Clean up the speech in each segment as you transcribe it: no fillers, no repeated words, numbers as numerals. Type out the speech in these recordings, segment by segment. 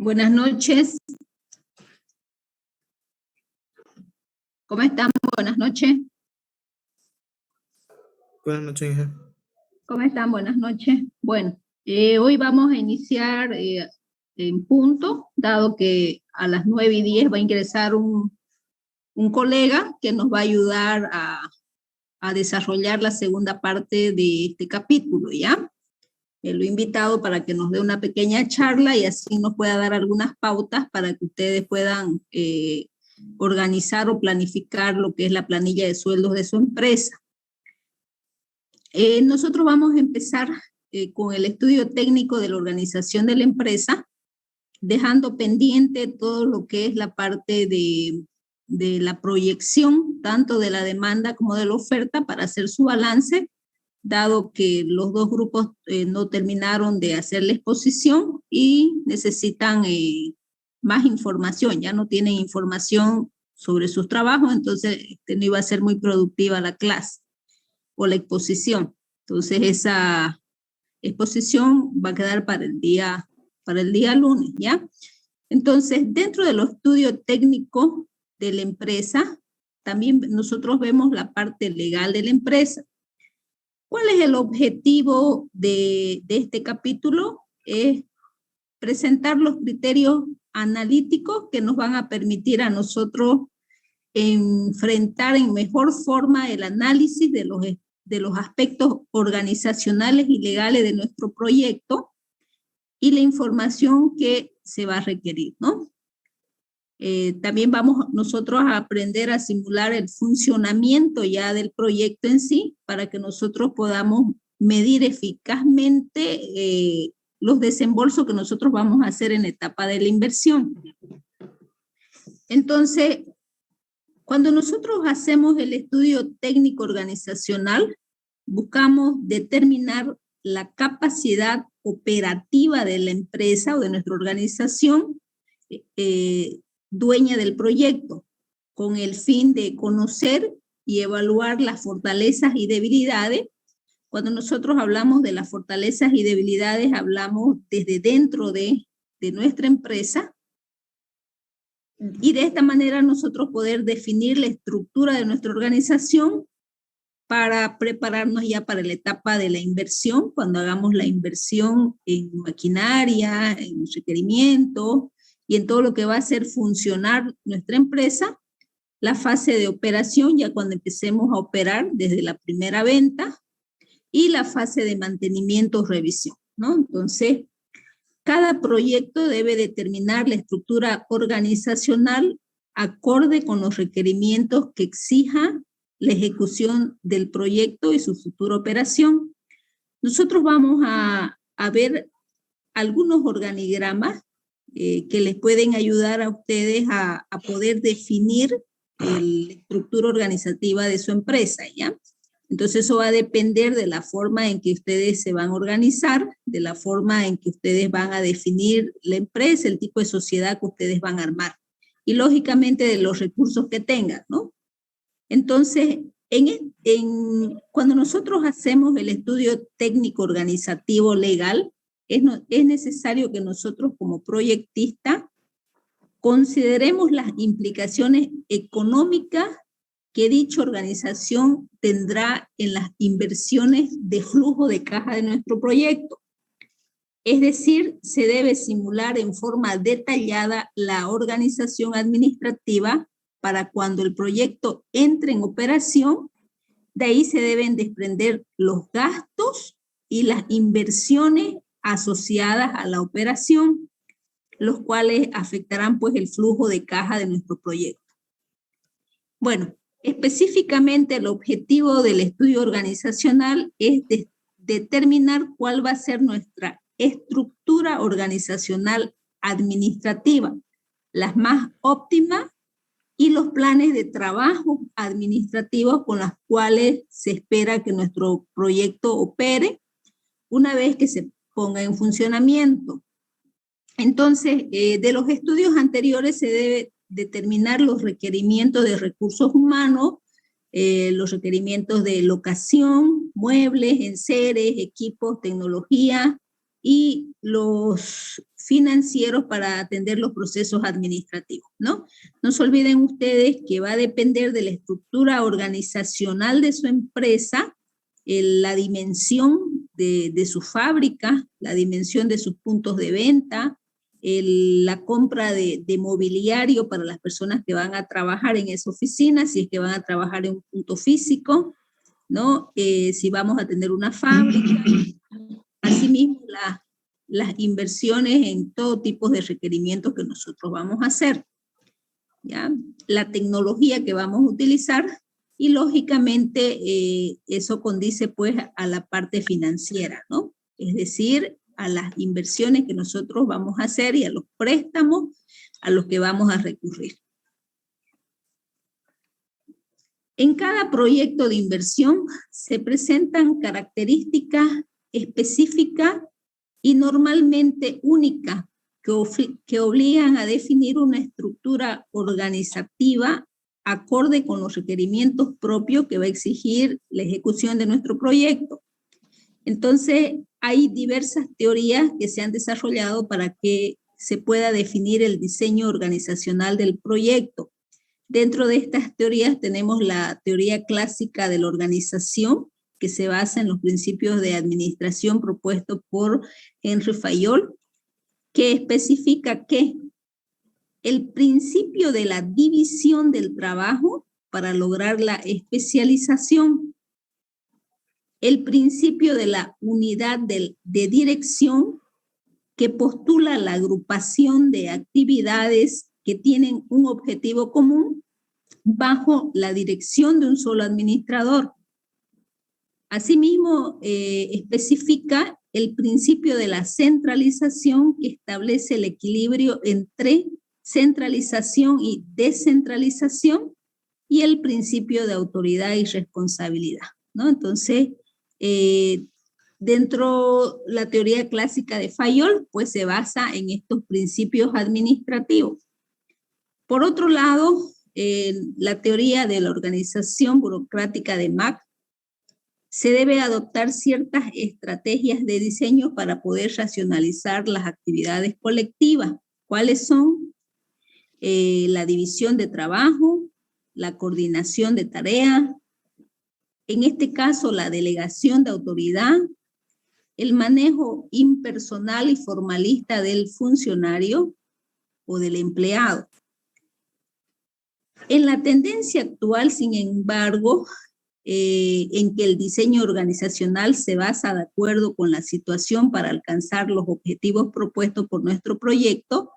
Buenas noches. ¿Cómo están? Buenas noches. Buenas noches, hija. ¿Cómo están? Buenas noches. Bueno, hoy vamos a iniciar en punto, dado que a las 9:10 va a ingresar un colega que nos va a ayudar a desarrollar la segunda parte de este capítulo, ¿ya? Lo he invitado para que nos dé una pequeña charla y así nos pueda dar algunas pautas para que ustedes puedan organizar o planificar lo que es la planilla de sueldos de su empresa. Nosotros vamos a empezar con el estudio técnico de la organización de la empresa, dejando pendiente todo lo que es la parte de la proyección, tanto de la demanda como de la oferta, para hacer su balance, dado que los dos grupos no terminaron de hacer la exposición y necesitan más información, ya no tienen información sobre sus trabajos, entonces no iba a ser muy productiva la clase o la exposición. Entonces esa exposición va a quedar para el día lunes, ¿ya? Entonces, dentro de los estudios técnicos de la empresa, también nosotros vemos la parte legal de la empresa. ¿Cuál es el objetivo de este capítulo? Es presentar los criterios analíticos que nos van a permitir a nosotros enfrentar en mejor forma el análisis de los aspectos organizacionales y legales de nuestro proyecto y la información que se va a requerir, ¿no? También vamos nosotros a aprender a simular el funcionamiento ya del proyecto en sí, para que nosotros podamos medir eficazmente los desembolsos que nosotros vamos a hacer en la etapa de la inversión. Entonces, cuando nosotros hacemos el estudio técnico organizacional, buscamos determinar la capacidad operativa de la empresa o de nuestra organización dueña del proyecto, con el fin de conocer y evaluar las fortalezas y debilidades. Cuando nosotros hablamos de las fortalezas y debilidades, hablamos desde dentro de nuestra empresa, y de esta manera nosotros poder definir la estructura de nuestra organización para prepararnos ya para la etapa de la inversión, cuando hagamos la inversión en maquinaria, en requerimientos y en todo lo que va a hacer funcionar nuestra empresa. La fase de operación, ya cuando empecemos a operar desde la primera venta, y la fase de mantenimiento o revisión, ¿no? Entonces, cada proyecto debe determinar la estructura organizacional acorde con los requerimientos que exija la ejecución del proyecto y su futura operación. Nosotros vamos a ver algunos organigramas que les pueden ayudar a ustedes a poder definir la estructura organizativa de su empresa, ¿ya? Entonces eso va a depender de la forma en que ustedes se van a organizar, de la forma en que ustedes van a definir la empresa, el tipo de sociedad que ustedes van a armar y lógicamente de los recursos que tengan, ¿no? Entonces, cuando nosotros hacemos el estudio técnico organizativo legal, es necesario que nosotros como proyectistas consideremos las implicaciones económicas que dicha organización tendrá en las inversiones de flujo de caja de nuestro proyecto. Es decir, se debe simular en forma detallada la organización administrativa para cuando el proyecto entre en operación. De ahí se deben desprender los gastos y las inversiones asociadas a la operación, los cuales afectarán pues el flujo de caja de nuestro proyecto. Bueno, específicamente el objetivo del estudio organizacional es determinar cuál va a ser nuestra estructura organizacional administrativa, las más óptimas, y los planes de trabajo administrativos con los cuales se espera que nuestro proyecto opere una vez que se ponga en funcionamiento. Entonces, de los estudios anteriores se debe determinar los requerimientos de recursos humanos, los requerimientos de locación, muebles, enseres, equipos, tecnología y los financieros para atender los procesos administrativos, ¿no? No se olviden ustedes que va a depender de la estructura organizacional de su empresa, la dimensión de su fábrica, la dimensión de sus puntos de venta, la compra de mobiliario para las personas que van a trabajar en esa oficina, si es que van a trabajar en un punto físico, ¿no? Si vamos a tener una fábrica. Asimismo, las inversiones en todo tipo de requerimientos que nosotros vamos a hacer, ¿ya? La tecnología que vamos a utilizar y lógicamente eso condice pues a la parte financiera, ¿no? Es decir, a las inversiones que nosotros vamos a hacer y a los préstamos a los que vamos a recurrir. En cada proyecto de inversión se presentan características específicas y normalmente únicas que obligan a definir una estructura organizativa acorde con los requerimientos propios que va a exigir la ejecución de nuestro proyecto. Entonces, hay diversas teorías que se han desarrollado para que se pueda definir el diseño organizacional del proyecto. Dentro de estas teorías tenemos la teoría clásica de la organización, que se basa en los principios de administración propuestos por Henry Fayol, que especifica que el principio de la división del trabajo para lograr la especialización, el principio de la unidad de dirección, que postula la agrupación de actividades que tienen un objetivo común bajo la dirección de un solo administrador. Asimismo, especifica el principio de la centralización, que establece el equilibrio entre centralización y descentralización, y el principio de autoridad y responsabilidad, ¿no? Entonces, dentro de la teoría clásica de Fayol, pues se basa en estos principios administrativos. Por otro lado, la teoría de la organización burocrática de Mack, se debe adoptar ciertas estrategias de diseño para poder racionalizar las actividades colectivas. ¿Cuáles son? La división de trabajo, la coordinación de tareas, en este caso la delegación de autoridad, el manejo impersonal y formalista del funcionario o del empleado. En la tendencia actual, sin embargo, en que el diseño organizacional se basa de acuerdo con la situación para alcanzar los objetivos propuestos por nuestro proyecto,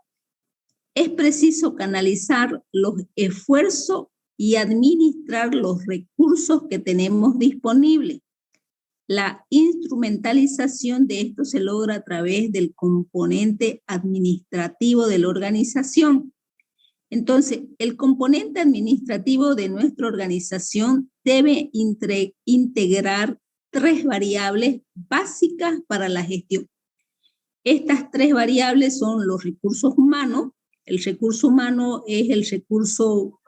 es preciso canalizar los esfuerzos y administrar los recursos que tenemos disponibles. La instrumentalización de esto se logra a través del componente administrativo de la organización. Entonces, el componente administrativo de nuestra organización debe integrar 3 variables básicas para la gestión. Estas 3 variables son los recursos humanos. El recurso humano es el recurso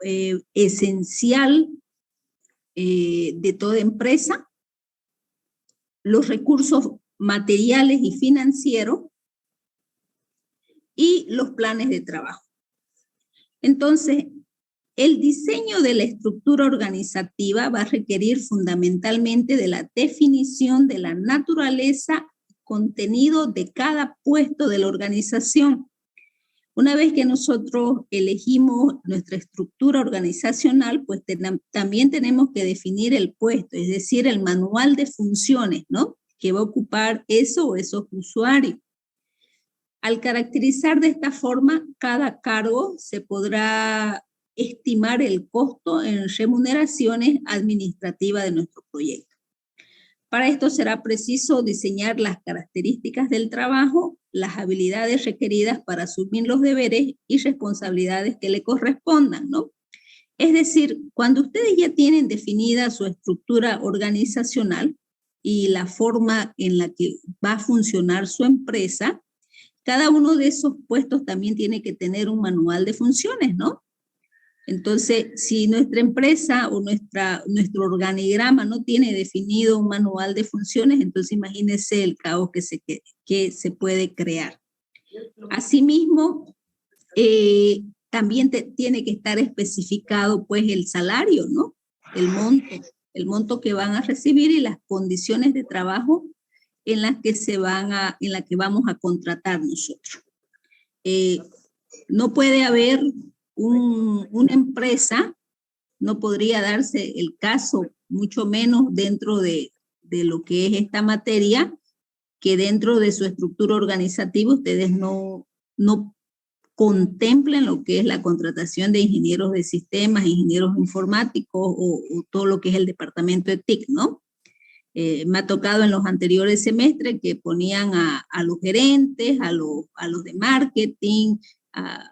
esencial de toda empresa. Los recursos materiales y financieros y los planes de trabajo. Entonces, el diseño de la estructura organizativa va a requerir fundamentalmente de la definición de la naturaleza, contenido de cada puesto de la organización. Una vez que nosotros elegimos nuestra estructura organizacional, pues también tenemos que definir el puesto, es decir, el manual de funciones, ¿no? Que va a ocupar eso o esos usuarios. Al caracterizar de esta forma cada cargo, se podrá estimar el costo en remuneraciones administrativas de nuestro proyecto. Para esto será preciso diseñar las características del trabajo, las habilidades requeridas para asumir los deberes y responsabilidades que le correspondan, ¿no? Es decir, cuando ustedes ya tienen definida su estructura organizacional y la forma en la que va a funcionar su empresa, cada uno de esos puestos también tiene que tener un manual de funciones, ¿no? Entonces, si nuestra empresa o nuestro organigrama no tiene definido un manual de funciones, entonces imagínense el caos que se puede crear. Asimismo, también tiene que estar especificado pues el salario, ¿no? El monto que van a recibir y las condiciones de trabajo en las que vamos a contratar nosotros. No puede haber una empresa, no podría darse el caso, mucho menos dentro de lo que es esta materia, que dentro de su estructura organizativa ustedes no contemplen lo que es la contratación de ingenieros de sistemas, ingenieros informáticos o todo lo que es el departamento de TIC, ¿no? Me ha tocado en los anteriores semestres que ponían a los gerentes, a los de marketing, a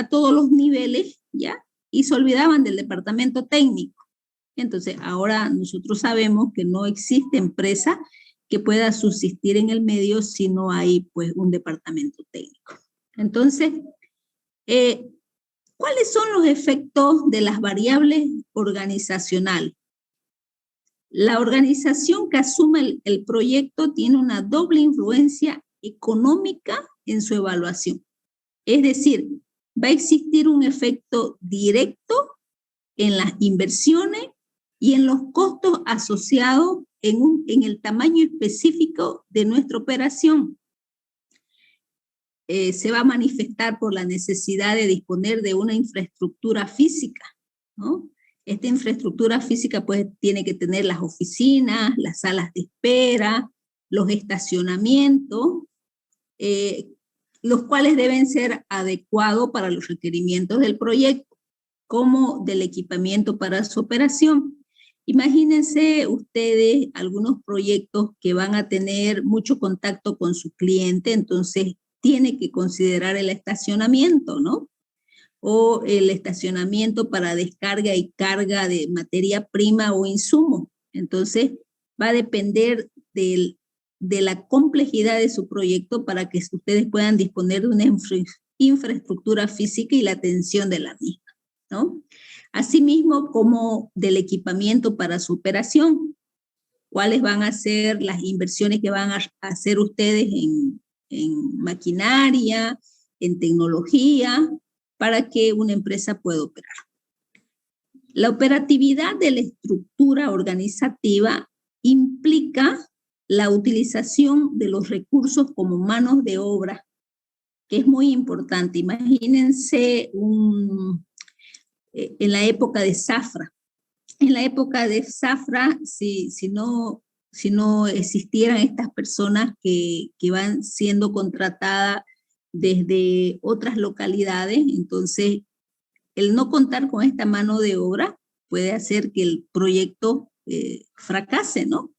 todos los niveles, ¿ya? Y se olvidaban del departamento técnico. Entonces, ahora nosotros sabemos que no existe empresa que pueda subsistir en el medio si no hay, pues, un departamento técnico. Entonces, ¿cuáles son los efectos de las variables organizacionales? La organización que asume el proyecto tiene una doble influencia económica en su evaluación. Es decir, va a existir un efecto directo en las inversiones y en los costos asociados en el tamaño específico de nuestra operación. Se va a manifestar por la necesidad de disponer de una infraestructura física, ¿no? Esta infraestructura física pues tiene que tener las oficinas, las salas de espera, los estacionamientos, los cuales deben ser adecuados para los requerimientos del proyecto, como del equipamiento para su operación. Imagínense ustedes algunos proyectos que van a tener mucho contacto con su cliente, entonces tiene que considerar el estacionamiento, ¿no? O el estacionamiento para descarga y carga de materia prima o insumo. Entonces, va a depender de la complejidad de su proyecto para que ustedes puedan disponer de una infraestructura física y la atención de la misma, ¿no? Asimismo, como del equipamiento para su operación. ¿Cuáles van a ser las inversiones que van a hacer ustedes en maquinaria, en tecnología, para que una empresa pueda operar? La operatividad de la estructura organizativa implica la utilización de los recursos como manos de obra, que es muy importante. Imagínense en la época de zafra. En la época de zafra, si no existieran estas personas que van siendo contratadas desde otras localidades, entonces el no contar con esta mano de obra puede hacer que el proyecto fracase, ¿no?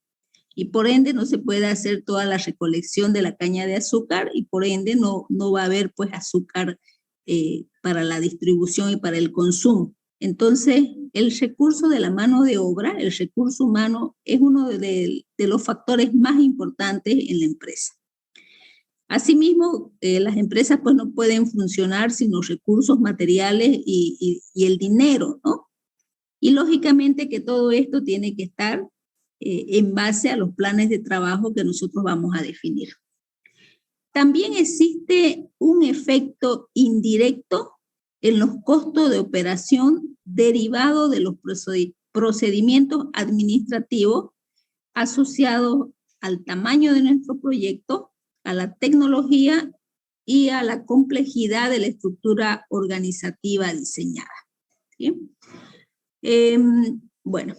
Y por ende no se puede hacer toda la recolección de la caña de azúcar y por ende no va a haber pues azúcar para la distribución y para el consumo. Entonces, el recurso de la mano de obra, el recurso humano, es uno de los factores más importantes en la empresa. Asimismo, las empresas pues no pueden funcionar sin los recursos materiales y el dinero, ¿no? Y lógicamente que todo esto tiene que estar en base a los planes de trabajo que nosotros vamos a definir. También existe un efecto indirecto en los costos de operación derivado de los procedimientos administrativos asociados al tamaño de nuestro proyecto, a la tecnología y a la complejidad de la estructura organizativa diseñada. ¿Sí? Bueno.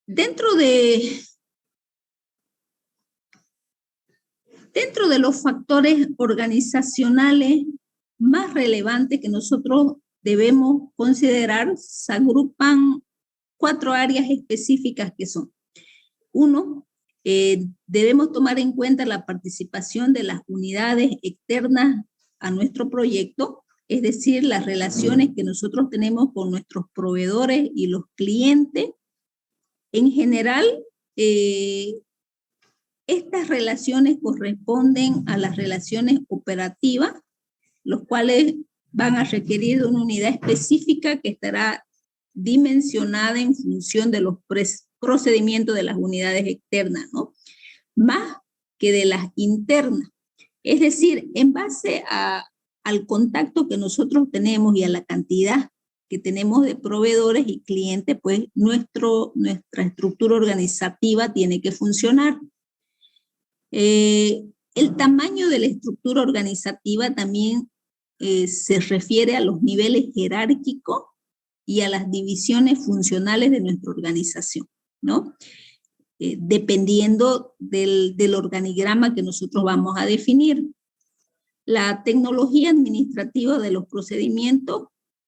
Dentro de los factores organizacionales más relevantes que nosotros debemos considerar, se agrupan 4 áreas específicas que son: 1, debemos tomar en cuenta la participación de las unidades externas a nuestro proyecto, es decir, las relaciones que nosotros tenemos con nuestros proveedores y los clientes. En general, Estas relaciones corresponden a las relaciones operativas, los cuales van a requerir de una unidad específica que estará dimensionada en función de los procedimientos de las unidades externas, ¿no? Más que de las internas. Es decir, en base al contacto que nosotros tenemos y a la cantidad que tenemos de proveedores y clientes, pues nuestra estructura organizativa tiene que funcionar. El tamaño de la estructura organizativa también se refiere a los niveles jerárquicos y a las divisiones funcionales de nuestra organización, ¿no? Dependiendo del organigrama que nosotros vamos a definir. La tecnología administrativa de los procedimientos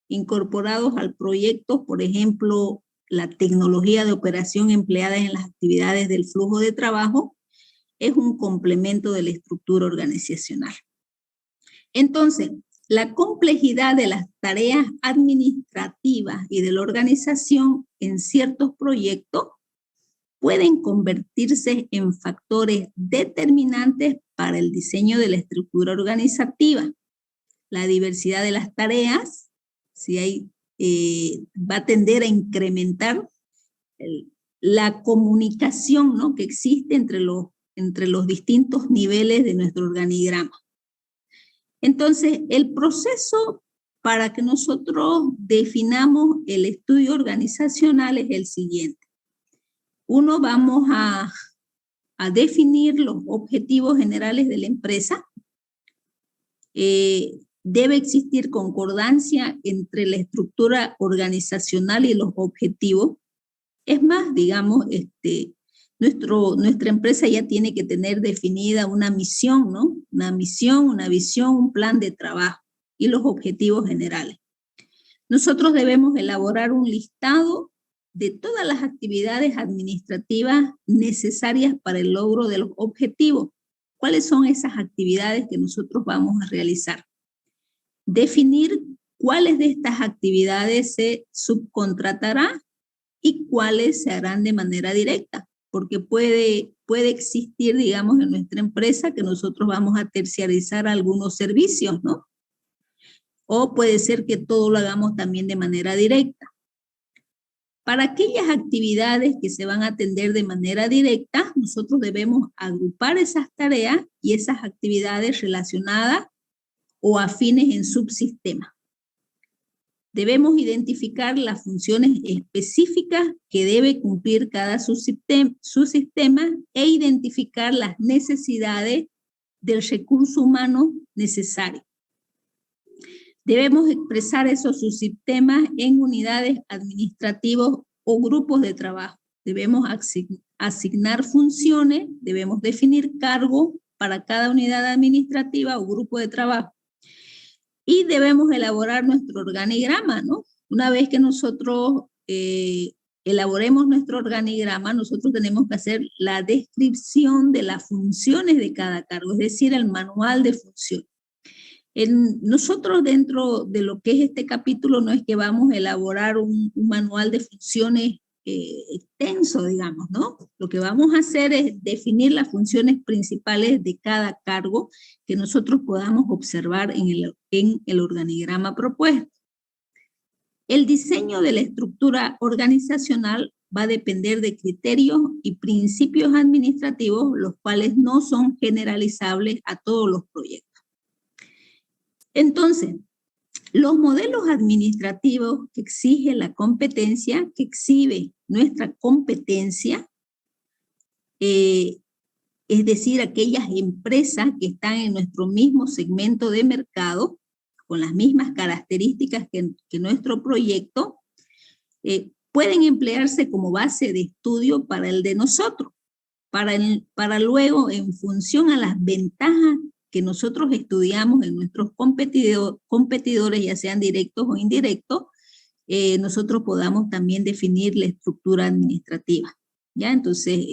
incorporados al proyecto, por ejemplo, la tecnología de operación empleada en las actividades del flujo de trabajo, es un complemento de la estructura organizacional. Entonces, la complejidad de las tareas administrativas y de la organización en ciertos proyectos pueden convertirse en factores determinantes para el diseño de la estructura organizativa. La diversidad de las tareas va a tender a incrementar la comunicación, ¿no?, que existe entre los distintos niveles de nuestro organigrama. Entonces, el proceso para que nosotros definamos el estudio organizacional es el siguiente. Uno, vamos a definir los objetivos generales de la empresa. Debe existir concordancia entre la estructura organizacional y los objetivos. Es más, digamos, nuestra empresa ya tiene que tener definida una misión, ¿no? Una misión, una visión, un plan de trabajo y los objetivos generales. Nosotros debemos elaborar un listado de todas las actividades administrativas necesarias para el logro de los objetivos. ¿Cuáles son esas actividades que nosotros vamos a realizar? Definir cuáles de estas actividades se subcontratará y cuáles se harán de manera directa, porque puede existir, digamos, en nuestra empresa que nosotros vamos a terciarizar algunos servicios, ¿no? O puede ser que todo lo hagamos también de manera directa. Para aquellas actividades que se van a atender de manera directa, nosotros debemos agrupar esas tareas y esas actividades relacionadas o afines en subsistemas. Debemos identificar las funciones específicas que debe cumplir cada subsistema e identificar las necesidades del recurso humano necesario. Debemos expresar esos subsistemas en unidades administrativas o grupos de trabajo. Debemos asignar funciones, debemos definir cargos para cada unidad administrativa o grupo de trabajo. Y debemos elaborar nuestro organigrama, ¿no? Una vez que nosotros elaboremos nuestro organigrama, nosotros tenemos que hacer la descripción de las funciones de cada cargo, es decir, el manual de funciones. Nosotros dentro de lo que es este capítulo no es que vamos a elaborar un manual de funciones extenso, digamos, ¿no? Lo que vamos a hacer es definir las funciones principales de cada cargo que nosotros podamos observar en el organigrama propuesto. El diseño de la estructura organizacional va a depender de criterios y principios administrativos, los cuales no son generalizables a todos los proyectos. Entonces, los modelos administrativos que exige la competencia, que exhibe nuestra competencia, es decir, aquellas empresas que están en nuestro mismo segmento de mercado, con las mismas características que nuestro proyecto, pueden emplearse como base de estudio para el de nosotros, para luego, en función a las ventajas que nosotros estudiamos en nuestros competidores, ya sean directos o indirectos, nosotros podamos también definir la estructura administrativa, ¿ya? Entonces,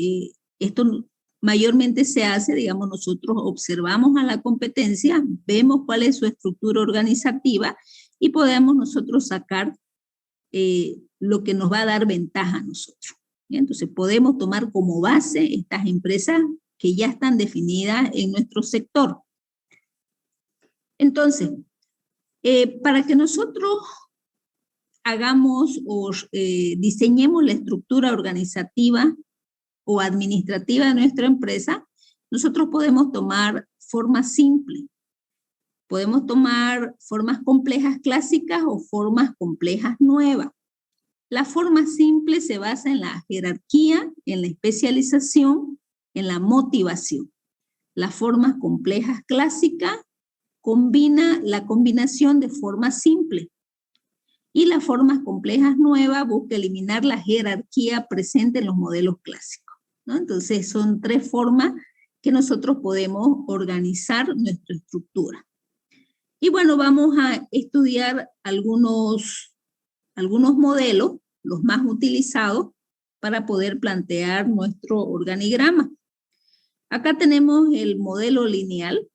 esto mayormente se hace, digamos, nosotros observamos a la competencia, vemos cuál es su estructura organizativa y podemos nosotros sacar lo que nos va a dar ventaja a nosotros, ¿ya? Entonces, podemos tomar como base estas empresas que ya están definidas en nuestro sector. Entonces, para que nosotros hagamos o diseñemos la estructura organizativa o administrativa de nuestra empresa, nosotros podemos tomar formas simples. Podemos tomar formas complejas clásicas o formas complejas nuevas. La forma simple se basa en la jerarquía, en la especialización, en la motivación. Las formas complejas clásicas combina la combinación de formas simples. Y las formas complejas nuevas busca eliminar la jerarquía presente en los modelos clásicos, ¿no? Entonces son tres formas que nosotros podemos organizar nuestra estructura. Y bueno, vamos a estudiar algunos modelos, los más utilizados, para poder plantear nuestro organigrama. Acá tenemos el modelo lineal.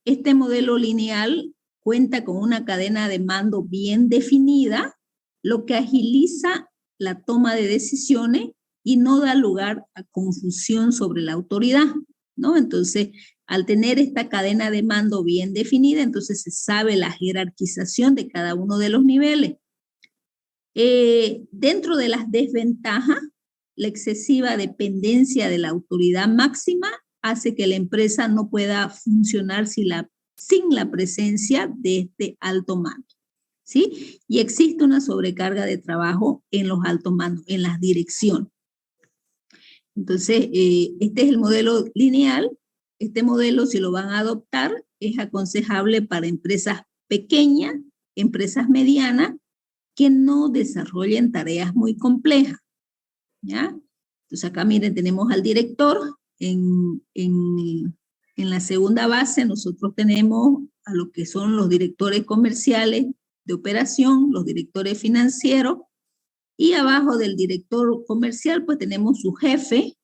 Este modelo lineal cuenta con una cadena de mando bien definida, lo que agiliza la toma de decisiones y no da lugar a confusión sobre la autoridad, ¿no? Entonces, al tener esta cadena de mando bien definida, entonces se sabe la jerarquización de cada uno de los niveles. Dentro de las desventajas, la excesiva dependencia de la autoridad máxima hace que la empresa no pueda funcionar sin la presencia de este alto mando, ¿sí? Y existe una sobrecarga de trabajo en los altos mandos, en las direcciones. Entonces, este es el modelo lineal. Este modelo, si lo van a adoptar, es aconsejable para empresas pequeñas, empresas medianas, que no desarrollen tareas muy complejas, ¿ya? Entonces acá miren, tenemos al director. En la segunda base nosotros tenemos a lo que son los directores comerciales de operación, los directores financieros, y abajo del director comercial pues tenemos su jefe,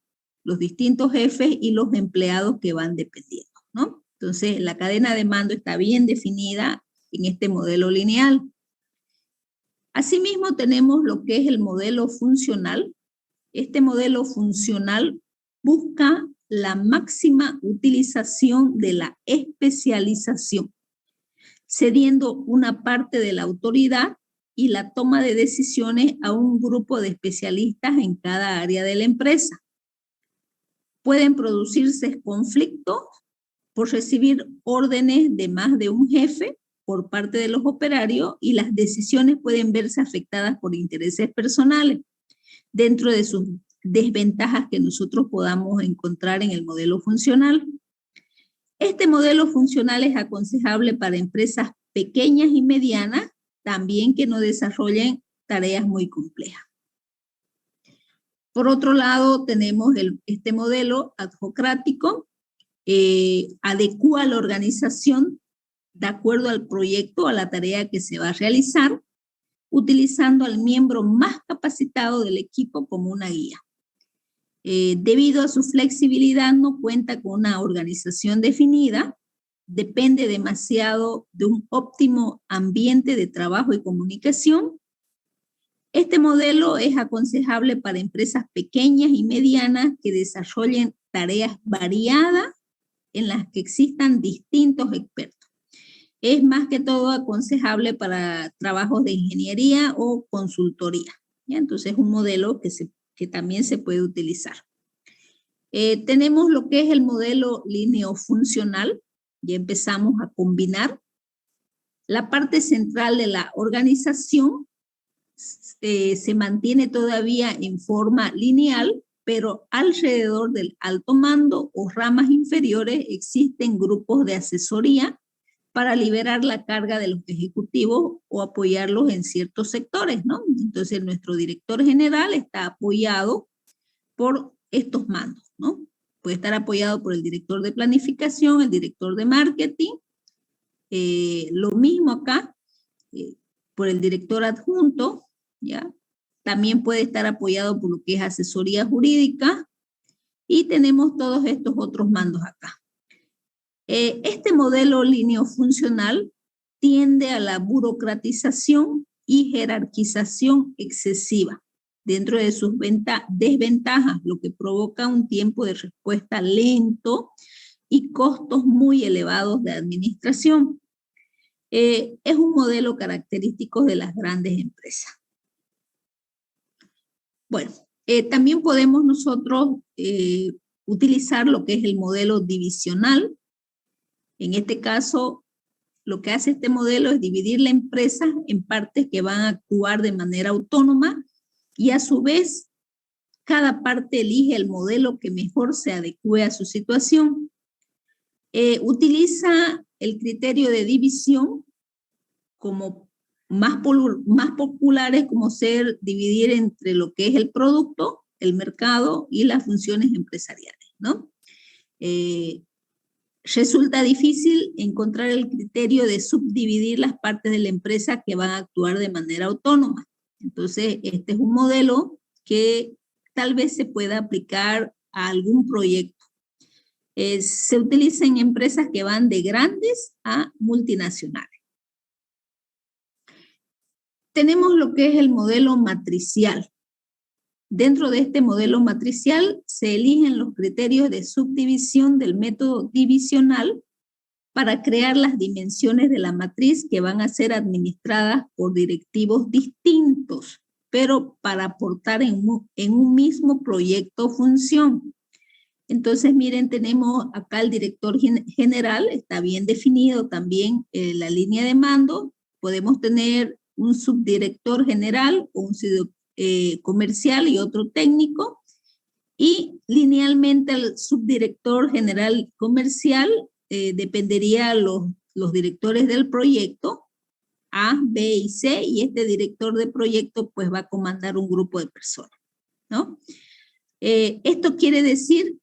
los distintos jefes y los empleados que van dependiendo, ¿no? Entonces la cadena de mando está bien definida en este modelo lineal. Asimismo tenemos lo que es el modelo funcional. Este modelo funcional busca la máxima utilización de la especialización, cediendo una parte de la autoridad y la toma de decisiones a un grupo de especialistas en cada área de la empresa. Pueden producirse conflictos por recibir órdenes de más de un jefe por parte de los operarios y las decisiones pueden verse afectadas por intereses personales dentro de sus desventajas que nosotros podamos encontrar en el modelo funcional. Este modelo funcional es aconsejable para empresas pequeñas y medianas, también que no desarrollen tareas muy complejas. Por otro lado, tenemos este modelo adhocrático, adecua la organización de acuerdo al proyecto, a la tarea que se va a realizar, utilizando al miembro más capacitado del equipo como una guía. Debido a su flexibilidad, no cuenta con una organización definida, depende demasiado de un óptimo ambiente de trabajo y comunicación. Este modelo es aconsejable para empresas pequeñas y medianas que desarrollen tareas variadas en las que existan distintos expertos. Es más que todo aconsejable para trabajos de ingeniería o consultoría, ¿ya? Entonces es un modelo que también se puede utilizar. Tenemos lo que es el modelo lineofuncional. Ya empezamos a combinar. La parte central de la organización se mantiene todavía en forma lineal, pero alrededor del alto mando o ramas inferiores existen grupos de asesoría para liberar la carga de los ejecutivos o apoyarlos en ciertos sectores, ¿no? Entonces nuestro director general está apoyado por estos mandos, ¿no? Puede estar apoyado por el director de planificación, el director de marketing, lo mismo acá, por el director adjunto, ¿ya? También puede estar apoyado por lo que es asesoría jurídica y tenemos todos estos otros mandos acá. Este modelo lineofuncional tiende a la burocratización y jerarquización excesiva. dentro de sus desventajas, lo que provoca un tiempo de respuesta lento y costos muy elevados de administración. Es un modelo característico de las grandes empresas. Bueno, también podemos nosotros utilizar lo que es el modelo divisional. En este caso, lo que hace este modelo es dividir la empresa en partes que van a actuar de manera autónoma y a su vez cada parte elige el modelo que mejor se adecue a su situación. Utiliza el criterio de división como más populares, como ser dividir entre lo que es el producto, el mercado y las funciones empresariales, ¿no? Resulta difícil encontrar el criterio de subdividir las partes de la empresa que van a actuar de manera autónoma. Entonces, este es un modelo que tal vez se pueda aplicar a algún proyecto. Se utiliza en empresas que van de grandes a multinacionales. Tenemos lo que es el modelo matricial. Dentro de este modelo matricial se eligen los criterios de subdivisión del método divisional para crear las dimensiones de la matriz que van a ser administradas por directivos distintos, pero para aportar en un mismo proyecto o función. Entonces, miren, tenemos acá el director general, está bien definido también la línea de mando. Podemos tener un subdirector general o un comercial y otro técnico, y linealmente el subdirector general comercial dependería los directores del proyecto A, B y C, y este director de proyecto pues va a comandar un grupo de personas, ¿no? Esto quiere decir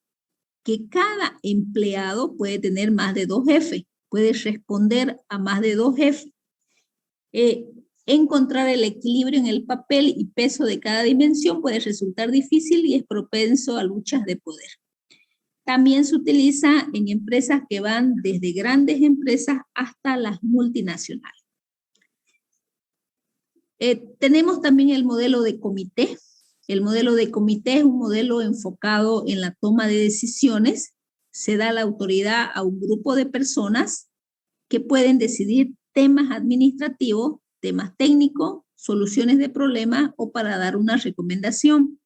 que cada empleado puede tener más de 2 jefes, puede responder a más de 2 jefes. Encontrar el equilibrio en el papel y peso de cada dimensión puede resultar difícil y es propenso a luchas de poder. También se utiliza en empresas que van desde grandes empresas hasta las multinacionales. Tenemos también el modelo de comité. El modelo de comité es un modelo enfocado en la toma de decisiones. Se da la autoridad a un grupo de personas que pueden decidir temas administrativos, temas técnicos, soluciones de problemas o para dar una recomendación.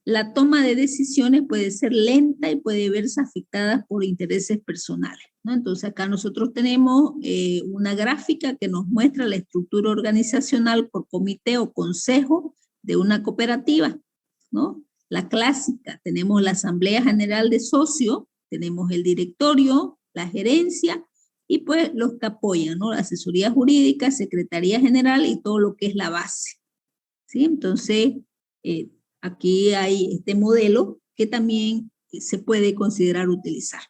La toma de decisiones puede ser lenta y puede verse afectada por intereses personales, ¿no? Entonces acá nosotros tenemos una gráfica que nos muestra la estructura organizacional por comité o consejo de una cooperativa, ¿no? La clásica, tenemos la asamblea general de socios, tenemos el directorio, la gerencia, y pues los que apoyan, ¿no? La asesoría jurídica, secretaría general y todo lo que es la base, ¿sí? Entonces, aquí hay este modelo que también se puede considerar utilizar.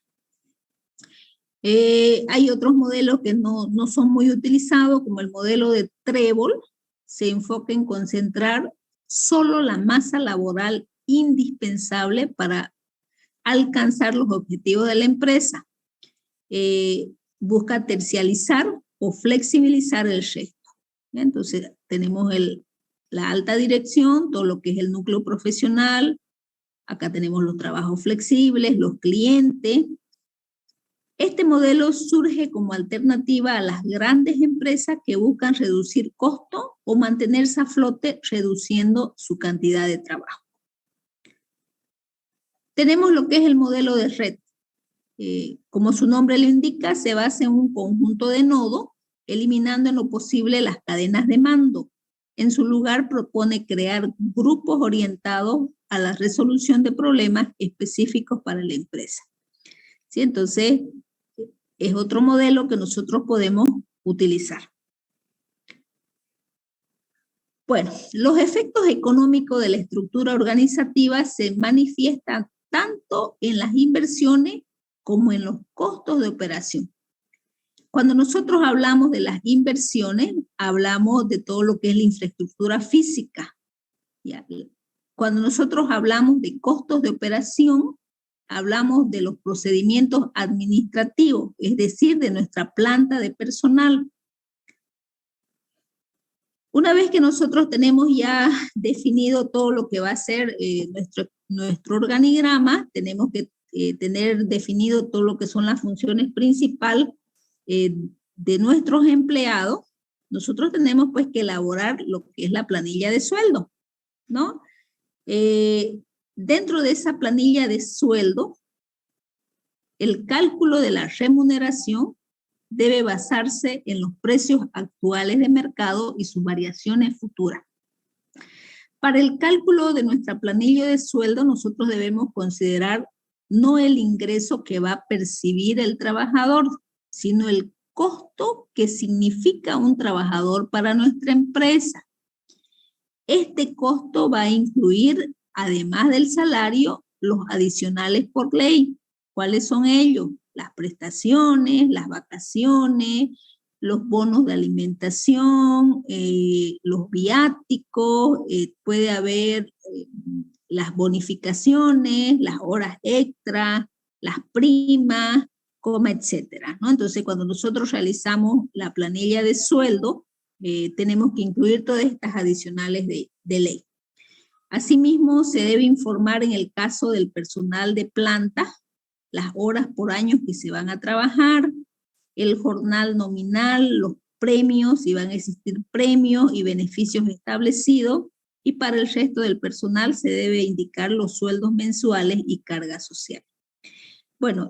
Hay otros modelos que no son muy utilizados, como el modelo de Trébol. Se enfoca en concentrar solo la masa laboral indispensable para alcanzar los objetivos de la empresa. Busca tercializar o flexibilizar el resto. Entonces, tenemos la alta dirección, todo lo que es el núcleo profesional. Acá tenemos los trabajos flexibles, los clientes. Este modelo surge como alternativa a las grandes empresas que buscan reducir costos o mantenerse a flote reduciendo su cantidad de trabajo. Tenemos lo que es el modelo de red. Como su nombre lo indica, se basa en un conjunto de nodos, eliminando en lo posible las cadenas de mando. En su lugar propone crear grupos orientados a la resolución de problemas específicos para la empresa. ¿Sí? Entonces, es otro modelo que nosotros podemos utilizar. Bueno, los efectos económicos de la estructura organizativa se manifiestan tanto en las inversiones como en los costos de operación. Cuando nosotros hablamos de las inversiones, hablamos de todo lo que es la infraestructura física. Cuando nosotros hablamos de costos de operación, hablamos de los procedimientos administrativos, es decir, de nuestra planta de personal. Una vez que nosotros tenemos ya definido todo lo que va a ser nuestro organigrama, tenemos que tener definido todo lo que son las funciones principales de nuestros empleados. Nosotros tenemos pues que elaborar lo que es la planilla de sueldo, ¿no? Dentro de esa planilla de sueldo, el cálculo de la remuneración debe basarse en los precios actuales de mercado y sus variaciones futuras. Para el cálculo de nuestra planilla de sueldo, nosotros debemos considerar no el ingreso que va a percibir el trabajador, sino el costo que significa un trabajador para nuestra empresa. Este costo va a incluir, además del salario, los adicionales por ley. ¿Cuáles son ellos? Las prestaciones, las vacaciones, los bonos de alimentación, los viáticos, puede haber las bonificaciones, las horas extras, las primas, etcétera, ¿no? Entonces, cuando nosotros realizamos la planilla de sueldo, tenemos que incluir todas estas adicionales de ley. Asimismo, se debe informar en el caso del personal de planta, las horas por año que se van a trabajar, el jornal nominal, los premios, si van a existir premios y beneficios establecidos, y para el resto del personal se debe indicar los sueldos mensuales y carga social. Bueno,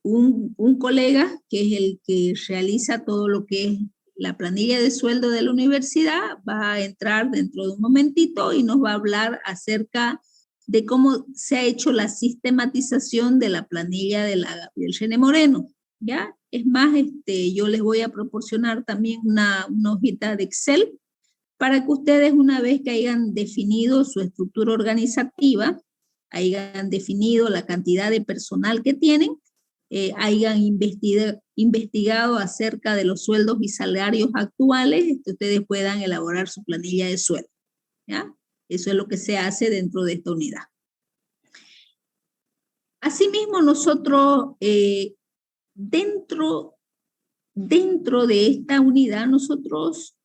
un colega que es el que realiza todo lo que es la planilla de sueldo de la universidad va a entrar dentro de un momentito y nos va a hablar acerca de cómo se ha hecho la sistematización de la planilla de la Gabriel René Moreno, ¿ya? Es más, yo les voy a proporcionar también una hojita de Excel para que ustedes, una vez que hayan definido su estructura organizativa, hayan definido la cantidad de personal que tienen, hayan investigado acerca de los sueldos y salarios actuales, que ustedes puedan elaborar su planilla de sueldo, ¿ya? Eso es lo que se hace dentro de esta unidad. Asimismo, nosotros, dentro de esta unidad, nosotros,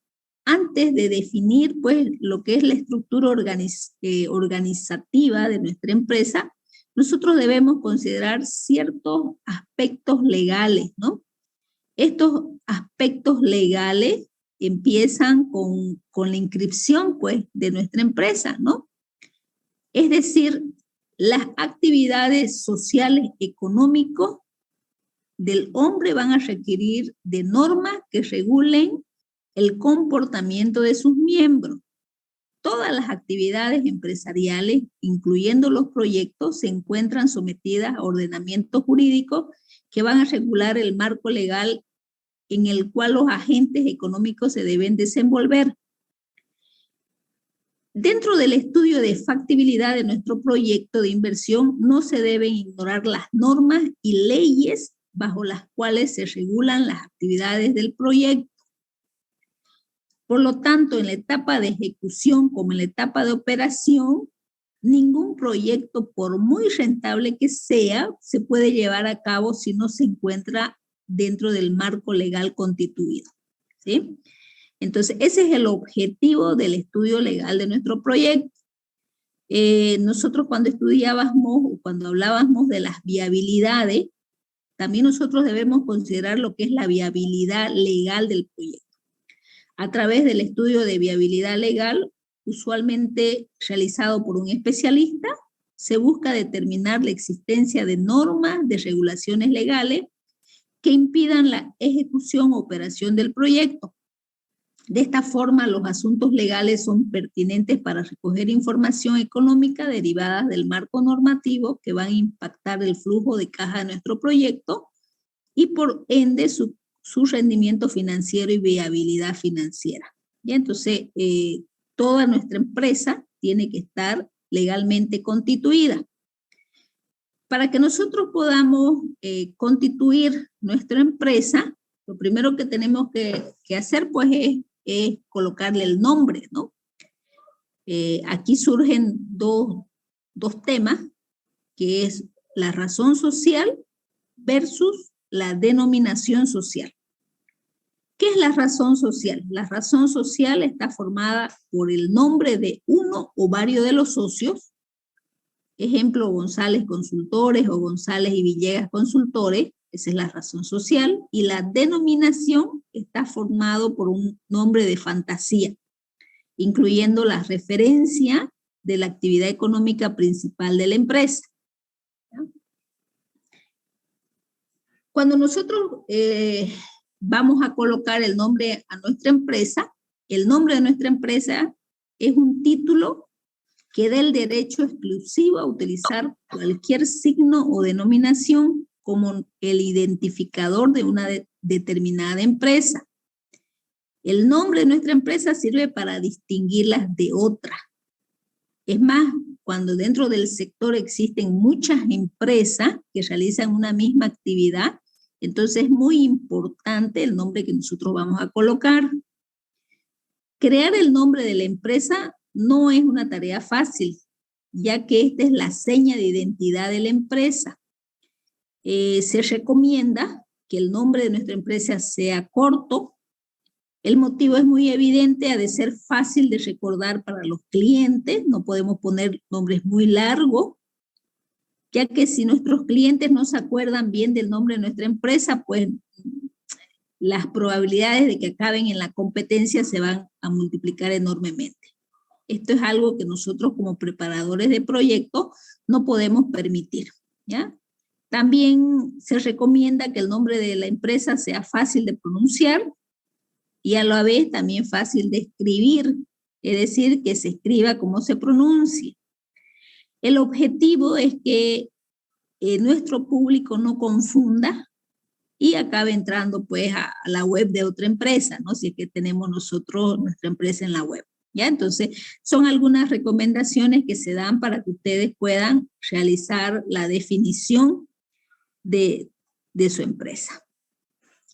antes de definir pues, lo que es la estructura organizativa de nuestra empresa, nosotros debemos considerar ciertos aspectos legales, ¿no? Estos aspectos legales empiezan con la inscripción, pues, de nuestra empresa, ¿no? Es decir, las actividades sociales económicas del hombre van a requerir de normas que regulen el comportamiento de sus miembros. Todas las actividades empresariales, incluyendo los proyectos, se encuentran sometidas a ordenamientos jurídicos que van a regular el marco legal en el cual los agentes económicos se deben desenvolver. Dentro del estudio de factibilidad de nuestro proyecto de inversión, no se deben ignorar las normas y leyes bajo las cuales se regulan las actividades del proyecto. Por lo tanto, en la etapa de ejecución como en la etapa de operación, ningún proyecto, por muy rentable que sea, se puede llevar a cabo si no se encuentra dentro del marco legal constituido, ¿sí? Entonces, ese es el objetivo del estudio legal de nuestro proyecto. Nosotros cuando estudiábamos o cuando hablábamos de las viabilidades, también nosotros debemos considerar lo que es la viabilidad legal del proyecto. A través del estudio de viabilidad legal, usualmente realizado por un especialista, se busca determinar la existencia de normas, de regulaciones legales que impidan la ejecución o operación del proyecto. De esta forma, los asuntos legales son pertinentes para recoger información económica derivada del marco normativo que van a impactar el flujo de caja de nuestro proyecto y por ende su rendimiento financiero y viabilidad financiera. ¿Ya? Entonces, toda nuestra empresa tiene que estar legalmente constituida. Para que nosotros podamos constituir nuestra empresa, lo primero que tenemos que hacer pues es colocarle el nombre, ¿no? Aquí surgen dos temas, que es la razón social versus la denominación social. ¿Qué es la razón social? La razón social está formada por el nombre de uno o varios de los socios, ejemplo, González Consultores o González y Villegas Consultores, esa es la razón social, y la denominación está formado por un nombre de fantasía, incluyendo la referencia de la actividad económica principal de la empresa. Cuando nosotros vamos a colocar el nombre a nuestra empresa, el nombre de nuestra empresa es un título que da el derecho exclusivo a utilizar cualquier signo o denominación como el identificador de una determinada empresa. El nombre de nuestra empresa sirve para distinguirlas de otras. Es más, cuando dentro del sector existen muchas empresas que realizan una misma actividad, entonces es muy importante el nombre que nosotros vamos a colocar. Crear el nombre de la empresa no es una tarea fácil, ya que esta es la seña de identidad de la empresa. Se recomienda que el nombre de nuestra empresa sea corto. El motivo es muy evidente, ha de ser fácil de recordar para los clientes. No podemos poner nombres muy largos, ya que si nuestros clientes no se acuerdan bien del nombre de nuestra empresa, pues las probabilidades de que acaben en la competencia se van a multiplicar enormemente. Esto es algo que nosotros como preparadores de proyectos no podemos permitir, ¿ya? También se recomienda que el nombre de la empresa sea fácil de pronunciar y a la vez también fácil de escribir, es decir, que se escriba como se pronuncia. El objetivo es que nuestro público no confunda y acabe entrando pues a la web de otra empresa, ¿no? Si es que tenemos nosotros nuestra empresa en la web, ¿ya? Entonces, son algunas recomendaciones que se dan para que ustedes puedan realizar la definición de su empresa.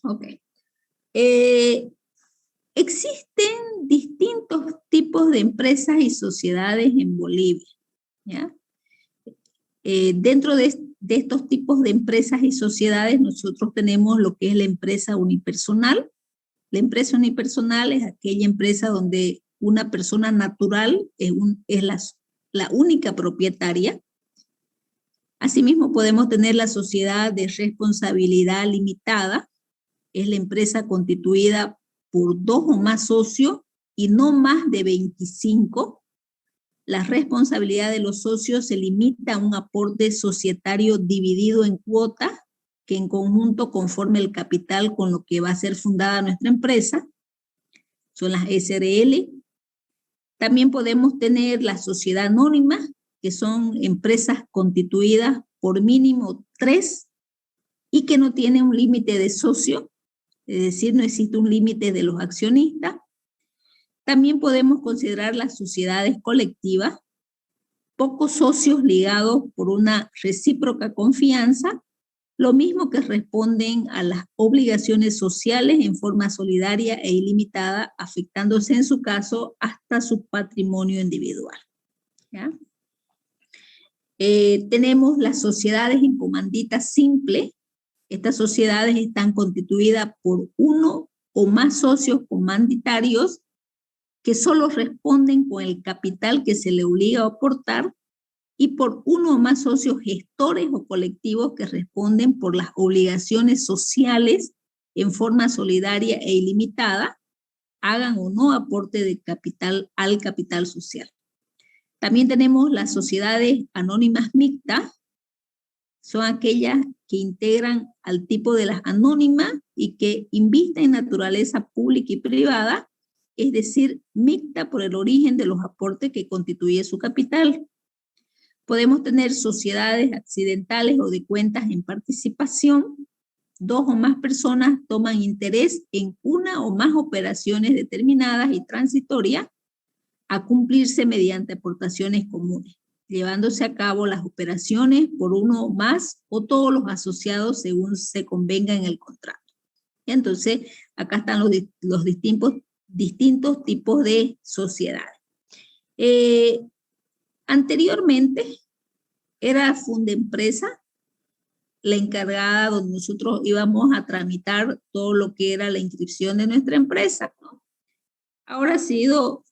Ok. Existen distintos tipos de empresas y sociedades en Bolivia, ¿ya? Dentro de estos tipos de empresas y sociedades, nosotros tenemos lo que es la empresa unipersonal. La empresa unipersonal es aquella empresa donde una persona natural es la única propietaria. Asimismo, podemos tener la sociedad de responsabilidad limitada. Es la empresa constituida por 2 o más socios y no más de 25. La responsabilidad de los socios se limita a un aporte societario dividido en cuotas que en conjunto conforme el capital con lo que va a ser fundada nuestra empresa. Son las SRL. También podemos tener la sociedad anónima, que son empresas constituidas por mínimo 3 y que no tienen un límite de socio, es decir, no existe un límite de los accionistas. También podemos considerar las sociedades colectivas, pocos socios ligados por una recíproca confianza, lo mismo que responden a las obligaciones sociales en forma solidaria e ilimitada, afectándose en su caso hasta su patrimonio individual, ¿ya? Tenemos las sociedades en comandita simple. Estas sociedades están constituidas por 1 o más socios comanditarios que solo responden con el capital que se le obliga a aportar y por 1 o más socios gestores o colectivos que responden por las obligaciones sociales en forma solidaria e ilimitada, hagan o no aporte de capital al capital social. También tenemos las sociedades anónimas mixtas, son aquellas que integran al tipo de las anónimas y que invisten en naturaleza pública y privada, es decir, mixta por el origen de los aportes que constituye su capital. Podemos tener sociedades accidentales o de cuentas en participación. 2 o más personas toman interés en una o más operaciones determinadas y transitorias a cumplirse mediante aportaciones comunes, llevándose a cabo las operaciones por 1 o más o todos los asociados según se convenga en el contrato. Y entonces, acá están los distintos tipos de sociedades. Anteriormente era Fundempresa, la encargada donde nosotros íbamos a tramitar todo lo que era la inscripción de nuestra empresa, ¿no? Ahora ha sido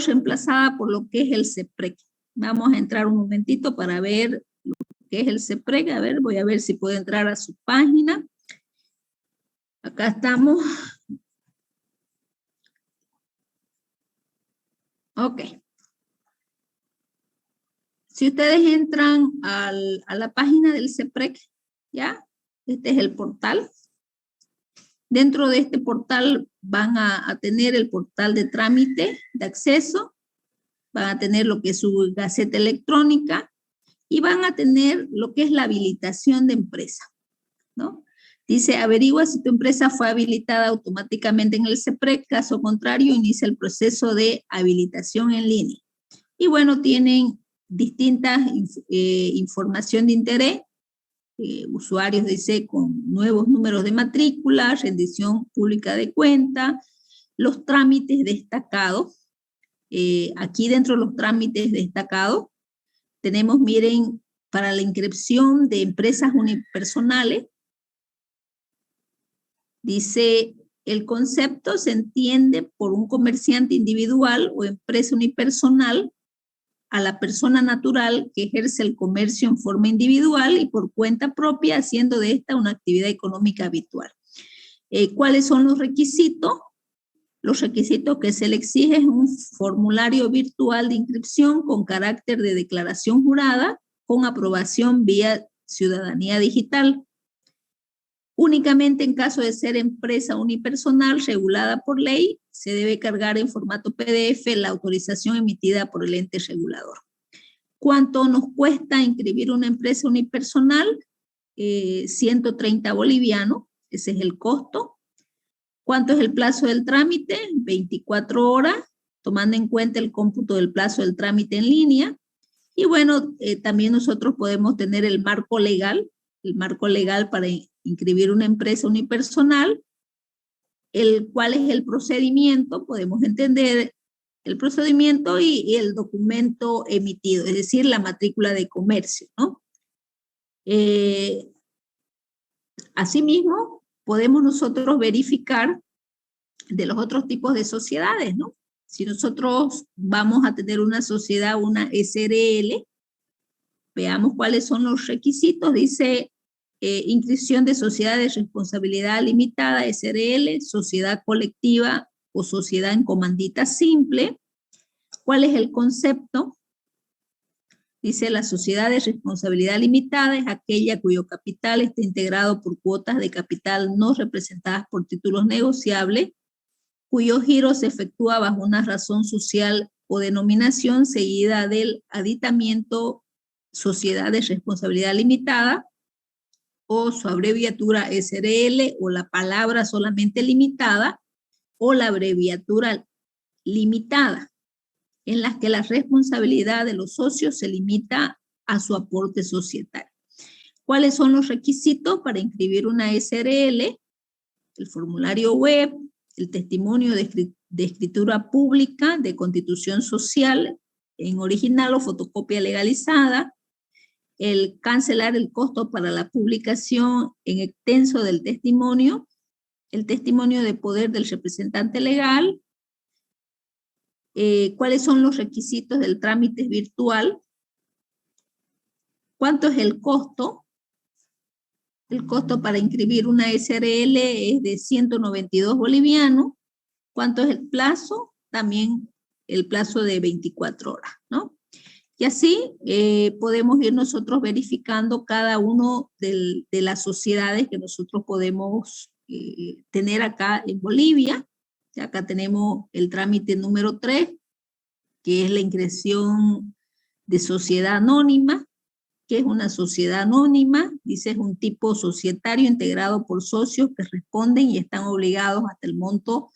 reemplazada por lo que es el CEPREC. Vamos a entrar un momentito para ver lo que es el CEPREC. A ver, voy a ver si puedo entrar a su página. Acá estamos. Ok. Si ustedes entran a la página del CEPREC, ¿ya? Este es el portal. Dentro de este portal van a tener el portal de trámite de acceso, van a tener lo que es su gaceta electrónica y van a tener lo que es la habilitación de empresa, ¿no? Dice, averigua si tu empresa fue habilitada automáticamente en el CEPREC, caso contrario, inicia el proceso de habilitación en línea. Y bueno, tienen distintas información de interés, usuarios, dice, con nuevos números de matrícula, rendición pública de cuenta, los trámites destacados. Aquí dentro de los trámites destacados tenemos, miren, para la inscripción de empresas unipersonales, dice, el concepto se entiende por un comerciante individual o empresa unipersonal a la persona natural que ejerce el comercio en forma individual y por cuenta propia, haciendo de esta una actividad económica habitual. ¿Cuáles son los requisitos? Los requisitos que se le exige es un formulario virtual de inscripción con carácter de declaración jurada con aprobación vía ciudadanía digital. Únicamente en caso de ser empresa unipersonal regulada por ley, se debe cargar en formato PDF la autorización emitida por el ente regulador. ¿Cuánto nos cuesta inscribir una empresa unipersonal? 130 bolivianos, ese es el costo. ¿Cuánto es el plazo del trámite? 24 horas, tomando en cuenta el cómputo del plazo del trámite en línea. Y bueno, también nosotros podemos tener el marco legal para inscribir una empresa unipersonal, cuál es el procedimiento, podemos entender el procedimiento y el documento emitido, es decir, la matrícula de comercio, ¿no? Asimismo, podemos nosotros verificar de los otros tipos de sociedades, ¿no? Si nosotros vamos a tener una sociedad, una SRL, veamos cuáles son los requisitos. Dice, inscripción de sociedad de responsabilidad limitada, SRL, sociedad colectiva o sociedad en comandita simple. ¿Cuál es el concepto? Dice, la sociedad de responsabilidad limitada es aquella cuyo capital está integrado por cuotas de capital no representadas por títulos negociables, cuyo giro se efectúa bajo una razón social o denominación seguida del aditamiento sociedad de responsabilidad limitada, o su abreviatura SRL, o la palabra solamente limitada, o la abreviatura limitada, en las que la responsabilidad de los socios se limita a su aporte societario. ¿Cuáles son los requisitos para inscribir una SRL? El formulario web, el testimonio de escritura pública de constitución social en original o fotocopia legalizada, el cancelar el costo para la publicación en extenso del testimonio, el testimonio de poder del representante legal. ¿Cuáles son los requisitos del trámite virtual? ¿Cuánto es el costo? El costo para inscribir una SRL es de 192 bolivianos. ¿Cuánto es el plazo? También el plazo de 24 horas, ¿no? Y así podemos ir nosotros verificando cada uno de las sociedades que nosotros podemos tener acá en Bolivia. Acá tenemos el trámite número 3, que es la inscripción de sociedad anónima. ¿Qué es una sociedad anónima? Dice, es un tipo societario integrado por socios que responden y están obligados hasta el monto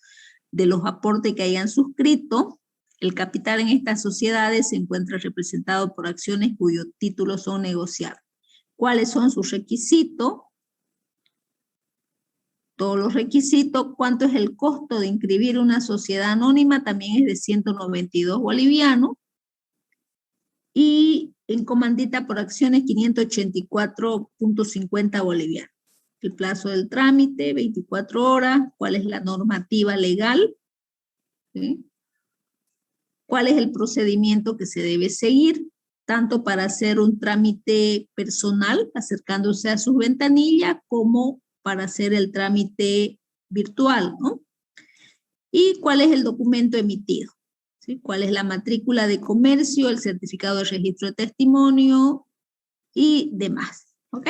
de los aportes que hayan suscrito. El capital en estas sociedades se encuentra representado por acciones cuyos títulos son negociables. ¿Cuáles son sus requisitos? Todos los requisitos. ¿Cuánto es el costo de inscribir una sociedad anónima? También es de 192 bolivianos. y en comandita por acciones 584.50 bolivianos. El plazo del trámite, 24 horas, cuál es la normativa legal, ¿sí? Cuál es el procedimiento que se debe seguir, tanto para hacer un trámite personal, acercándose a sus ventanillas, como para hacer el trámite virtual, ¿no? Y cuál es el documento emitido, ¿sí? Cuál es la matrícula de comercio, el certificado de registro de testimonio y demás, ¿ok?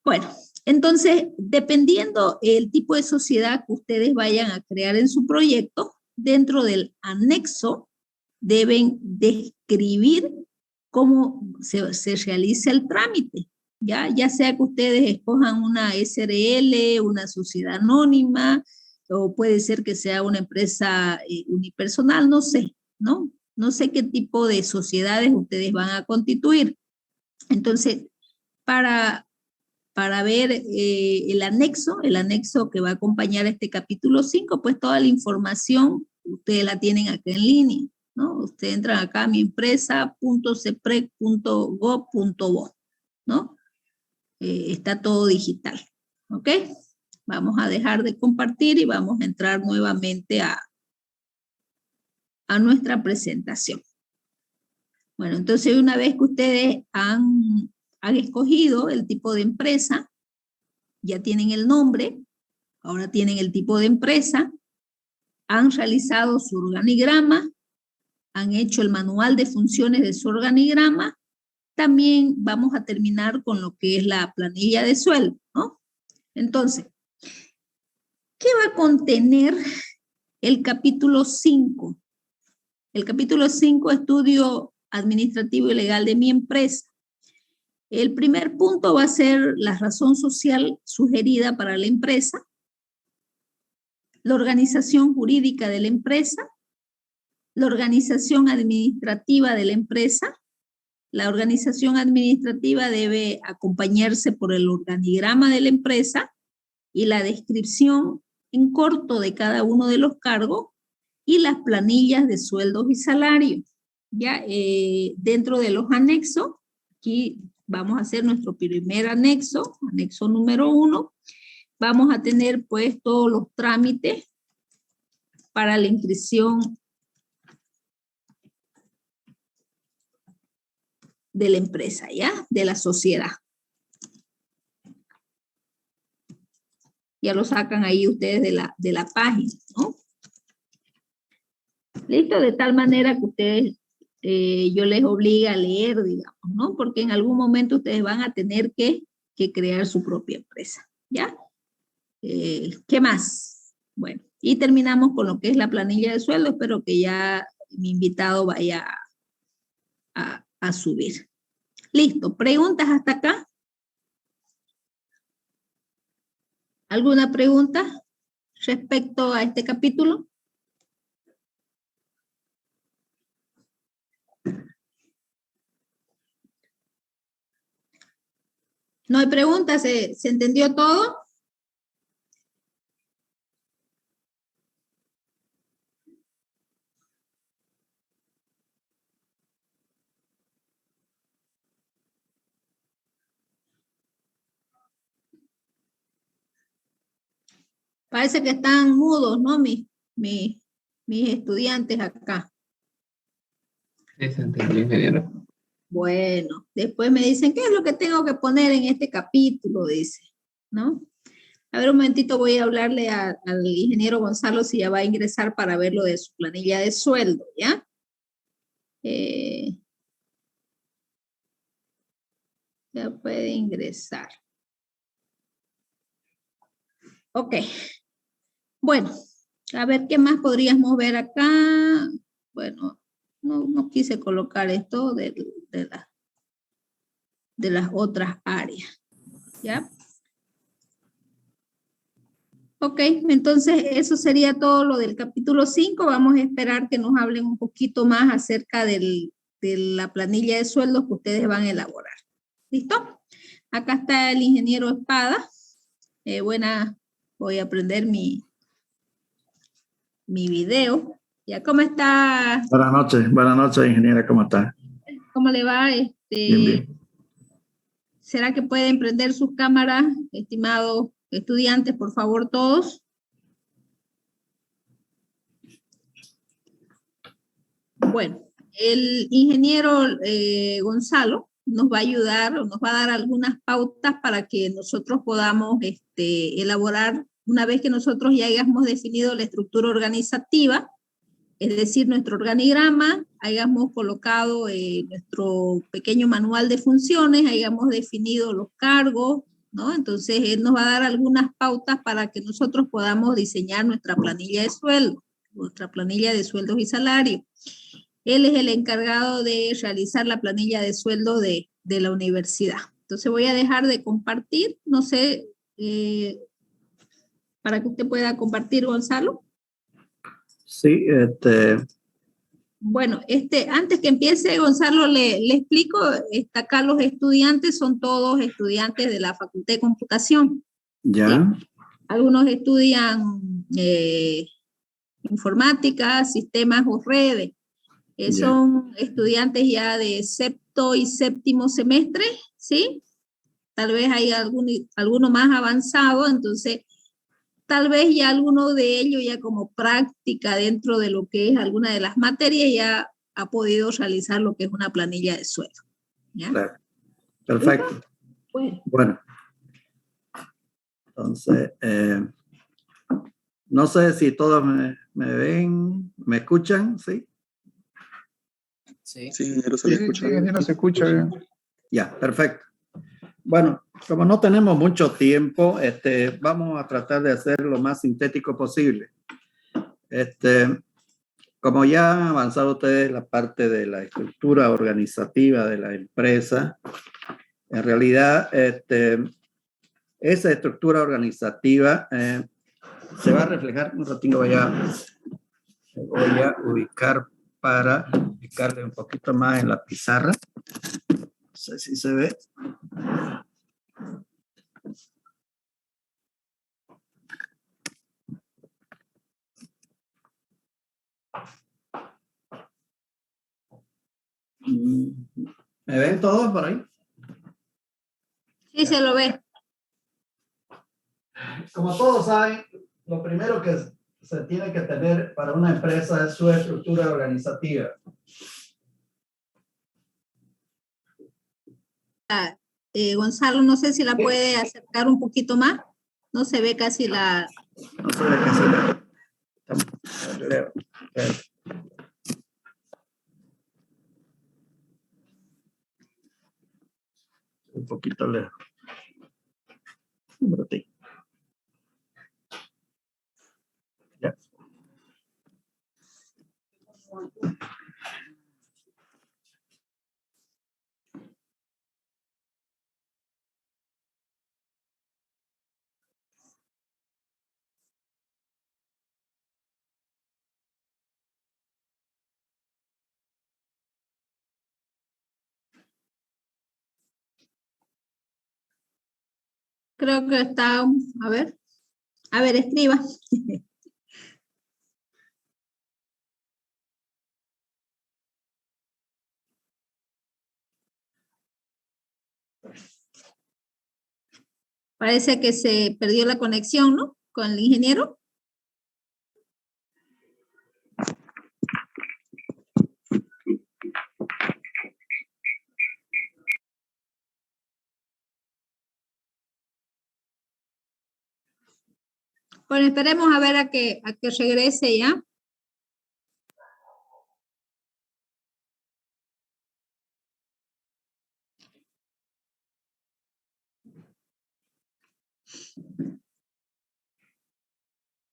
Bueno, entonces, dependiendo el tipo de sociedad que ustedes vayan a crear en su proyecto, dentro del anexo deben describir cómo se realiza el trámite, ya sea que ustedes escojan una SRL, una sociedad anónima, o puede ser que sea una empresa unipersonal, no sé, ¿no? No sé qué tipo de sociedades ustedes van a constituir. Entonces, para ver el anexo que va a acompañar este capítulo 5, pues toda la información ustedes la tienen acá en línea, ¿no? Ustedes entran acá a miempresa.ceprec.gov.bo, ¿no? Está todo digital, ¿ok? Vamos a dejar de compartir y vamos a entrar nuevamente a nuestra presentación. Bueno, entonces una vez que ustedes han escogido el tipo de empresa, ya tienen el nombre, ahora tienen el tipo de empresa, han realizado su organigrama, han hecho el manual de funciones de su organigrama, también vamos a terminar con lo que es la planilla de sueldo, ¿no? Entonces, ¿qué va a contener el capítulo 5? El capítulo 5, estudio administrativo y legal de mi empresa. El primer punto va a ser la razón social sugerida para la empresa, la organización jurídica de la empresa, la organización administrativa de la empresa. La organización administrativa debe acompañarse por el organigrama de la empresa y la descripción en corto de cada uno de los cargos y las planillas de sueldos y salarios. Ya dentro de los anexos, aquí vamos a hacer nuestro primer anexo, anexo número 1. Vamos a tener pues todos los trámites para la inscripción de la empresa, ¿ya? De la sociedad. Ya lo sacan ahí ustedes de la página, ¿no? Listo, de tal manera que ustedes, yo les obligue a leer, digamos, ¿no? Porque en algún momento ustedes van a tener que crear su propia empresa, ¿ya? ¿Qué más? Bueno, y terminamos con lo que es la planilla de sueldo. Espero que ya mi invitado vaya a subir. Listo, ¿preguntas hasta acá? ¿Alguna pregunta respecto a este capítulo? ¿No hay preguntas? ¿Se entendió todo? Parece que están mudos, ¿no? Mis estudiantes acá. Sí, se entendió, ingeniero. Bueno, después me dicen, ¿qué es lo que tengo que poner en este capítulo? Dice, ¿no? A ver, un momentito, voy a hablarle al ingeniero Gonzalo si ya va a ingresar para ver lo de su planilla de sueldo, ¿ya? Ya puede ingresar. Ok. Bueno, a ver, ¿qué más podríamos ver acá? Bueno, no quise colocar esto de las otras áreas, ¿ya? Ok, entonces eso sería todo lo del capítulo 5. Vamos a esperar que nos hablen un poquito más acerca de la planilla de sueldos que ustedes van a elaborar. ¿Listo? Acá está el ingeniero Espada. Voy a prender mi video. ¿Ya cómo está? Buenas noches, ingeniera, ¿cómo está? ¿Cómo le va? Bien, bien. ¿Será que pueden prender sus cámaras, estimados estudiantes, por favor, todos? Bueno, el ingeniero Gonzalo nos va a ayudar, nos va a dar algunas pautas para que nosotros podamos elaborar, una vez que nosotros ya hayamos definido la estructura organizativa, es decir, nuestro organigrama, hayamos colocado nuestro pequeño manual de funciones, hayamos definido los cargos, ¿no? Entonces, él nos va a dar algunas pautas para que nosotros podamos diseñar nuestra planilla de sueldo, nuestra planilla de sueldos y salarios. Él es el encargado de realizar la planilla de sueldo de la universidad. Entonces, voy a dejar de compartir, no sé, para que usted pueda compartir, Gonzalo. Sí, Bueno, antes que empiece, Gonzalo, le explico, acá los estudiantes son todos estudiantes de la Facultad de Computación. ya. ¿Sí? Algunos estudian informática, sistemas o redes. Son estudiantes ya de sexto y séptimo semestre, ¿sí? Tal vez hay alguno más avanzado, entonces tal vez ya alguno de ellos ya como práctica dentro de lo que es alguna de las materias ya ha podido realizar lo que es una planilla de sueldo. ¿Ya? Claro. Perfecto. Bueno. Entonces, no sé si todos me ven, me escuchan, ¿sí? Sí, Sí, ingeniero, se le escucha bien. ingeniero, se escucha bien. Ya, perfecto. Bueno, como no tenemos mucho tiempo, vamos a tratar de hacer lo más sintético posible. Como ya han avanzado ustedes la parte de la estructura organizativa de la empresa, en realidad esa estructura organizativa se va a reflejar, un ratito voy a ubicar para explicarle un poquito más en la pizarra. No sé si se ve. ¿Me ven todos por ahí? Sí, se lo ve. Como todos saben, lo primero que se tiene que tener para una empresa es su estructura organizativa. Gonzalo, no sé si la puede acercar un poquito más. No se ve casi la... No se ve casi la... Un poquito lejos. Ya. Creo que está... A ver, escriba. Parece que se perdió la conexión, ¿no? Con el ingeniero. Bueno, esperemos a ver a que regrese ya.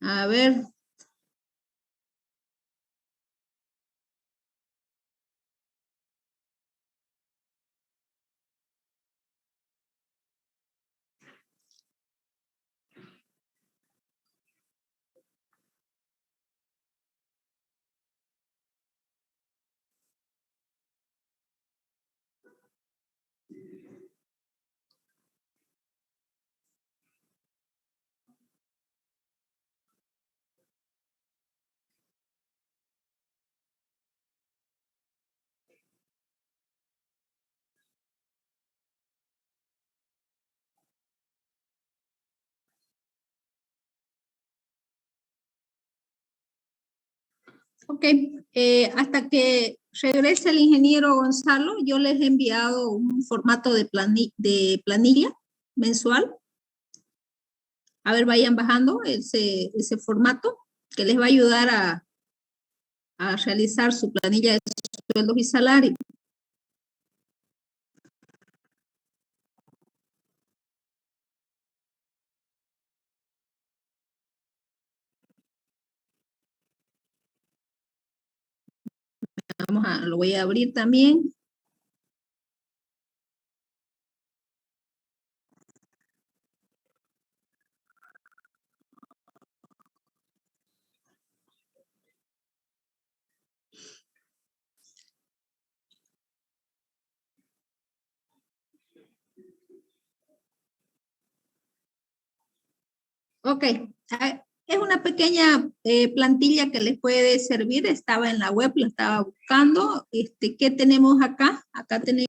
A ver. Ok, hasta que regrese el ingeniero Gonzalo, yo les he enviado un formato de planilla mensual. A ver, vayan bajando ese formato que les va a ayudar a realizar su planilla de sueldos y salarios. Lo voy a abrir también. Ok, es una pequeña plantilla que les puede servir. Estaba en la web, la estaba buscando. ¿Qué tenemos acá? Acá tenemos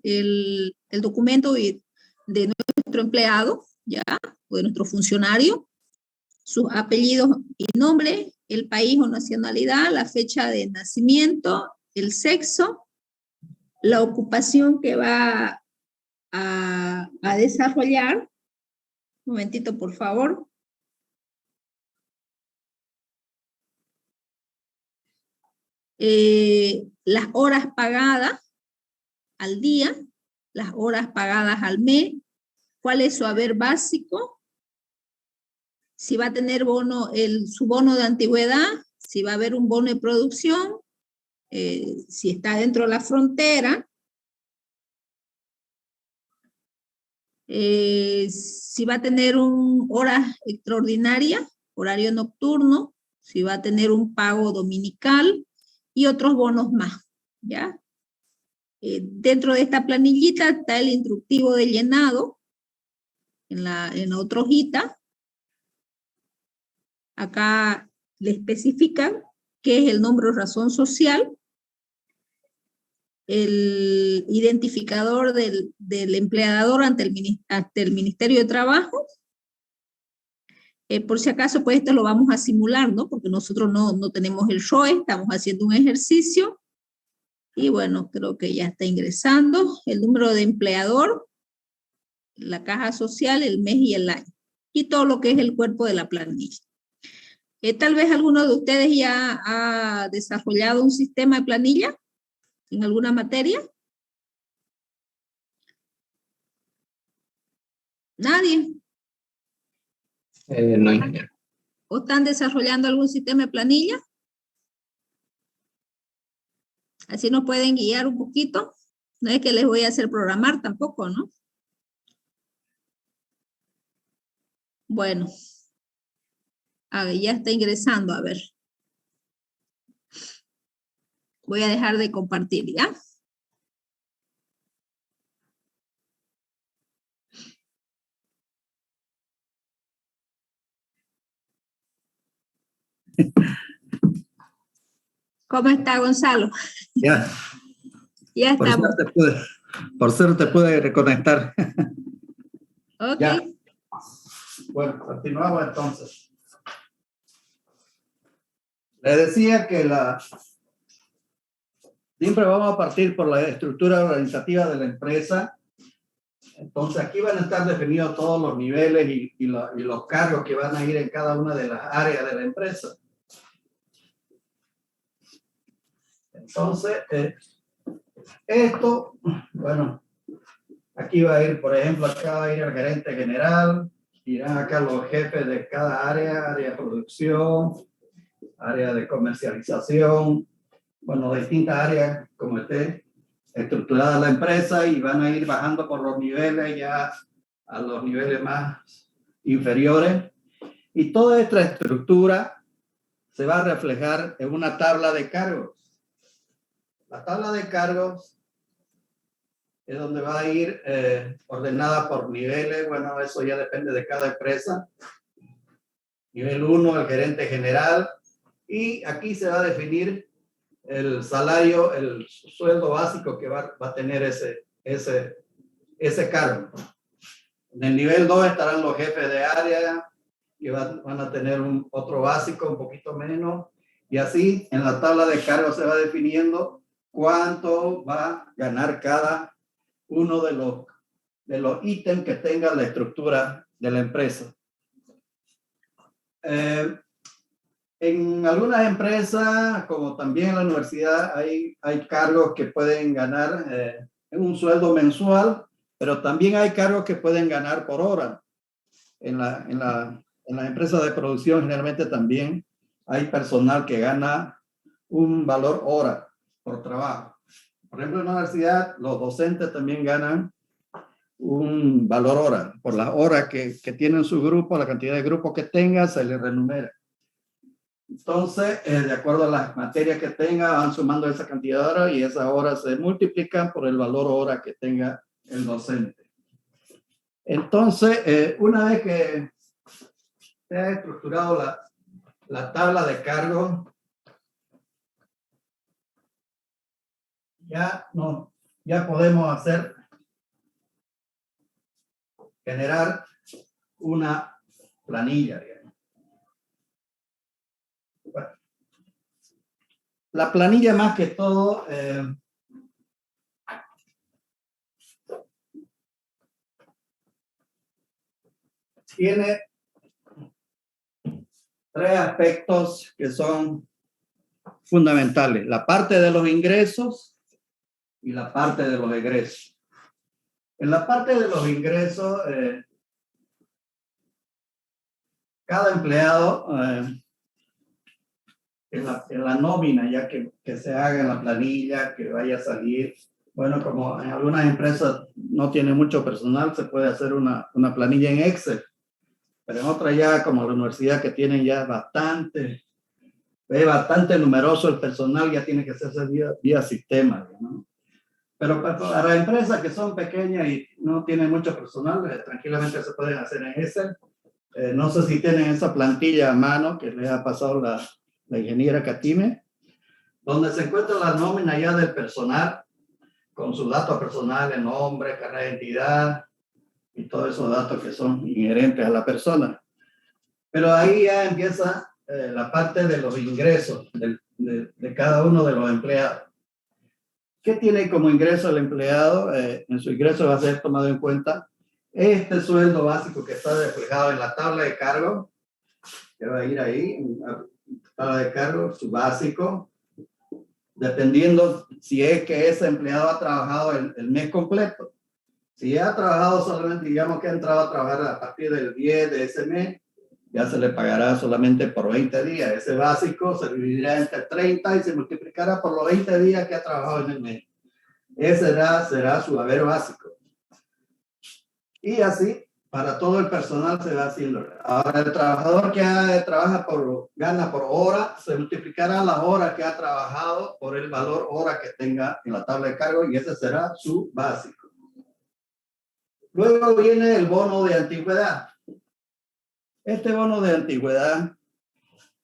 el documento de nuestro empleado, ¿ya? O de nuestro funcionario, sus apellidos y nombre, el país o nacionalidad, la fecha de nacimiento, el sexo, la ocupación que va a desarrollar. Un momentito, por favor. Las horas pagadas al día, las horas pagadas al mes, cuál es su haber básico, si va a tener su bono de antigüedad, si va a haber un bono de producción, si está dentro de la frontera, si va a tener horas extraordinarias, horario nocturno, si va a tener un pago dominical y otros bonos más, ¿ya? Dentro de esta planillita está el instructivo de llenado en la otra hojita. Acá le especifican qué es el nombre o razón social, el identificador del empleador ante el Ministerio de Trabajo. Por si acaso, pues esto lo vamos a simular, ¿no? Porque nosotros no tenemos el ROE, estamos haciendo un ejercicio. Y bueno, creo que ya está ingresando el número de empleador, la caja social, el mes y el año. Y todo lo que es el cuerpo de la planilla. Tal vez alguno de ustedes ya ha desarrollado un sistema de planilla en alguna materia. ¿Nadie? No, ingeniero. ¿O están desarrollando algún sistema de planilla? Así nos pueden guiar un poquito. No es que les voy a hacer programar tampoco, ¿no? Bueno. A ver, ya está ingresando, a ver. Voy a dejar de compartir, ¿ya? ¿Cómo está, Gonzalo? Ya. Ya estamos. Por suerte pude reconectar. Ok. Ya. Bueno, continuamos entonces. Les decía que siempre vamos a partir por la estructura organizativa de la empresa. Entonces aquí van a estar definidos todos los niveles y los cargos que van a ir en cada una de las áreas de la empresa. Entonces, esto, bueno, aquí va a ir, por ejemplo, acá va a ir el gerente general, irán acá los jefes de cada área de producción, área de comercialización, bueno, distintas áreas como esté estructurada la empresa, y van a ir bajando por los niveles ya a los niveles más inferiores, y toda esta estructura se va a reflejar en una tabla de cargos. La tabla de cargos es donde va a ir ordenada por niveles. Bueno, eso ya depende de cada empresa. Nivel 1, el gerente general, y aquí se va a definir el salario, el sueldo básico que va a tener ese cargo. En el nivel 2 estarán los jefes de área, que van a tener otro básico un poquito menos. Y así en la tabla de cargos se va definiendo cuánto va a ganar cada uno de los ítems que tenga la estructura de la empresa. En algunas empresas, como también en la universidad, hay cargos que pueden ganar un sueldo mensual, pero también hay cargos que pueden ganar por hora. En las empresas de producción generalmente también hay personal que gana un valor hora por trabajo. Por ejemplo, en la universidad los docentes también ganan un valor hora. Por las horas que tienen su grupo, la cantidad de grupos que tenga, se les remunera. Entonces, de acuerdo a las materias que tenga, van sumando esa cantidad de horas y esas horas se multiplican por el valor hora que tenga el docente. Entonces, una vez que se ha estructurado la tabla de cargos, ya podemos generar una planilla, digamos. Bueno, la planilla más que todo tiene tres aspectos que son fundamentales: la parte de los ingresos y la parte de los egresos. En la parte de los ingresos, cada empleado en la nómina, ya que se haga en la planilla, que vaya a salir. Bueno, como en algunas empresas no tiene mucho personal, se puede hacer una planilla en Excel. Pero en otras ya, como la universidad, que tienen ya bastante numeroso el personal, ya tiene que hacerse vía sistema, ¿no? Pero para empresas que son pequeñas y no tienen mucho personal, tranquilamente se pueden hacer en Excel. No sé si tienen esa plantilla a mano que le ha pasado la ingeniera Katime, donde se encuentra la nómina ya del personal, con sus datos personales, nombre, carnet de identidad y todos esos datos que son inherentes a la persona. Pero ahí ya empieza la parte de los ingresos de cada uno de los empleados. ¿Qué tiene como ingreso el empleado? En su ingreso va a ser tomado en cuenta este sueldo básico que está reflejado en la tabla de cargo, que va a ir ahí, en la tabla de cargo, su básico, dependiendo si es que ese empleado ha trabajado el mes completo. Si ha trabajado solamente, digamos que ha entrado a trabajar a partir del 10 de ese mes, ya se le pagará solamente por 20 días. Ese básico se dividirá entre 30 y se multiplicará por los 20 días que ha trabajado en el mes. Ese será su haber básico. Y así, para todo el personal se va haciendo. Ahora, el trabajador que gana por hora, se multiplicará las horas que ha trabajado por el valor hora que tenga en la tabla de cargo, y ese será su básico. Luego viene el bono de antigüedad. Este bono de antigüedad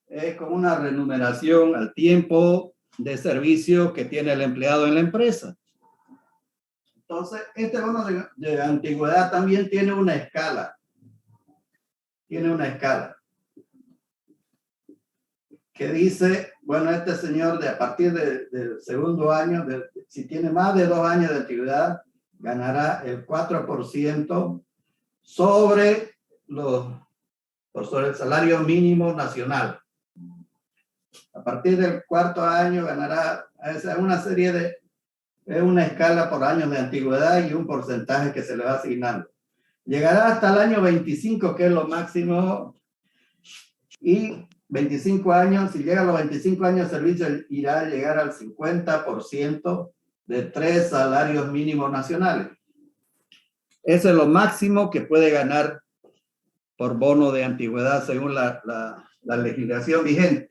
es como una remuneración al tiempo de servicio que tiene el empleado en la empresa. Entonces, este bono de antigüedad también tiene una escala. Tiene una escala que dice, bueno, este señor a partir del segundo año, si tiene más de 2 años de antigüedad, ganará el 4% sobre el salario mínimo nacional. A partir del 4º año ganará una escala por años de antigüedad y un porcentaje que se le va asignando. Llegará hasta el año 25, que es lo máximo, y 25 años, si llega a los 25 años de servicio, irá a llegar al 50% de 3 salarios mínimos nacionales. Ese es lo máximo que puede ganar por bono de antigüedad según la legislación vigente.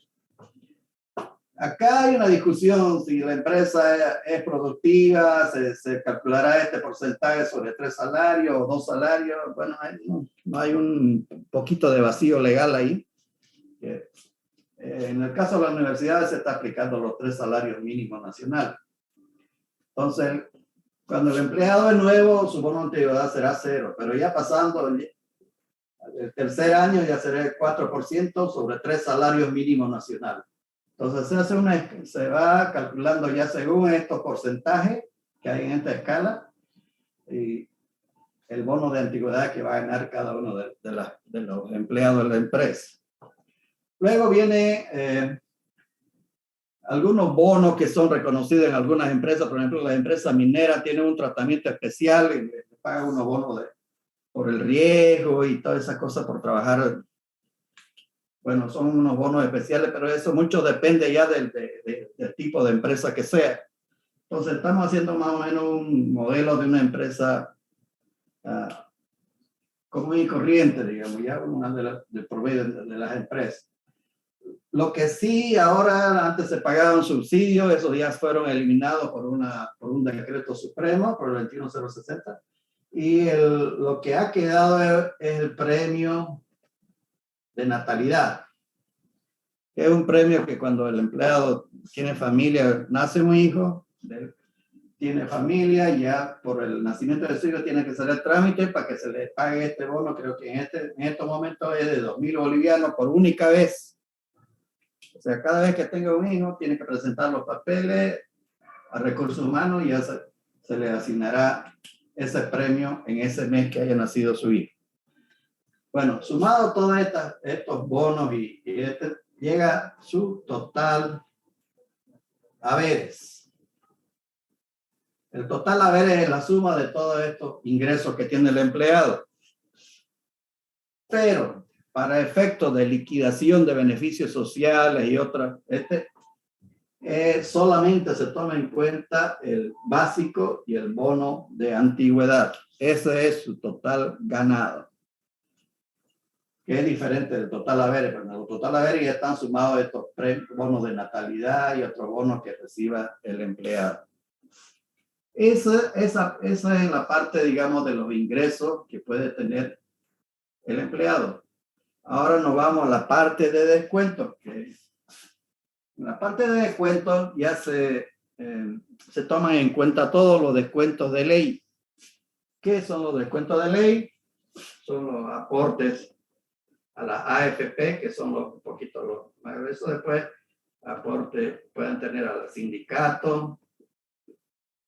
Acá hay una discusión si la empresa es productiva, se calculará este porcentaje sobre 3 salarios o 2 salarios. Bueno, no hay un poquito de vacío legal ahí. En el caso de la universidad se está aplicando los 3 salarios mínimos nacionales. Entonces, cuando el empleado es nuevo, su bono de antigüedad será 0, pero ya pasando el 3er año ya será el 4% sobre 3 salarios mínimos nacionales. Entonces se va calculando ya según estos porcentajes que hay en esta escala y el bono de antigüedad que va a ganar cada uno de los empleados de la empresa. Luego viene algunos bonos que son reconocidos en algunas empresas. Por ejemplo, las empresas mineras tienen un tratamiento especial y le pagan unos bonos por el riesgo y todas esas cosas por trabajar. Bueno, son unos bonos especiales, pero eso mucho depende ya del tipo de empresa que sea. Entonces, estamos haciendo más o menos un modelo de una empresa común y corriente, digamos, ya una del promedio de las empresas. Lo que sí, ahora antes se pagaban subsidios, esos ya fueron eliminados por un decreto supremo, por el 21060, y lo que ha quedado es el premio de natalidad. Es un premio que cuando el empleado tiene familia, nace un hijo, tiene familia, ya por el nacimiento de su hijo tiene que hacer el trámite para que se le pague este bono. Creo que en estos momentos es de 2.000 bolivianos por única vez. O sea, cada vez que tenga un hijo tiene que presentar los papeles a Recursos Humanos y ya se le asignará ese premio en ese mes que haya nacido su hijo. Bueno, sumado todos estos bonos llega su total haberes. El total haberes es la suma de todos estos ingresos que tiene el empleado. Pero para efectos de liquidación de beneficios sociales y otras, solamente se toma en cuenta el básico y el bono de antigüedad. Ese es su total ganado, que es diferente del total haberes. Pero en el total haberes ya están sumados estos bonos de natalidad y otros bonos que reciba el empleado. Esa es la parte, digamos, de los ingresos que puede tener el empleado. Ahora nos vamos a la parte de descuento. En la parte de descuento ya se toman en cuenta todos los descuentos de ley. ¿Qué son los descuentos de ley? Son los aportes a la AFP, que son un poquito los más gruesos. Después, aportes pueden tener al sindicato.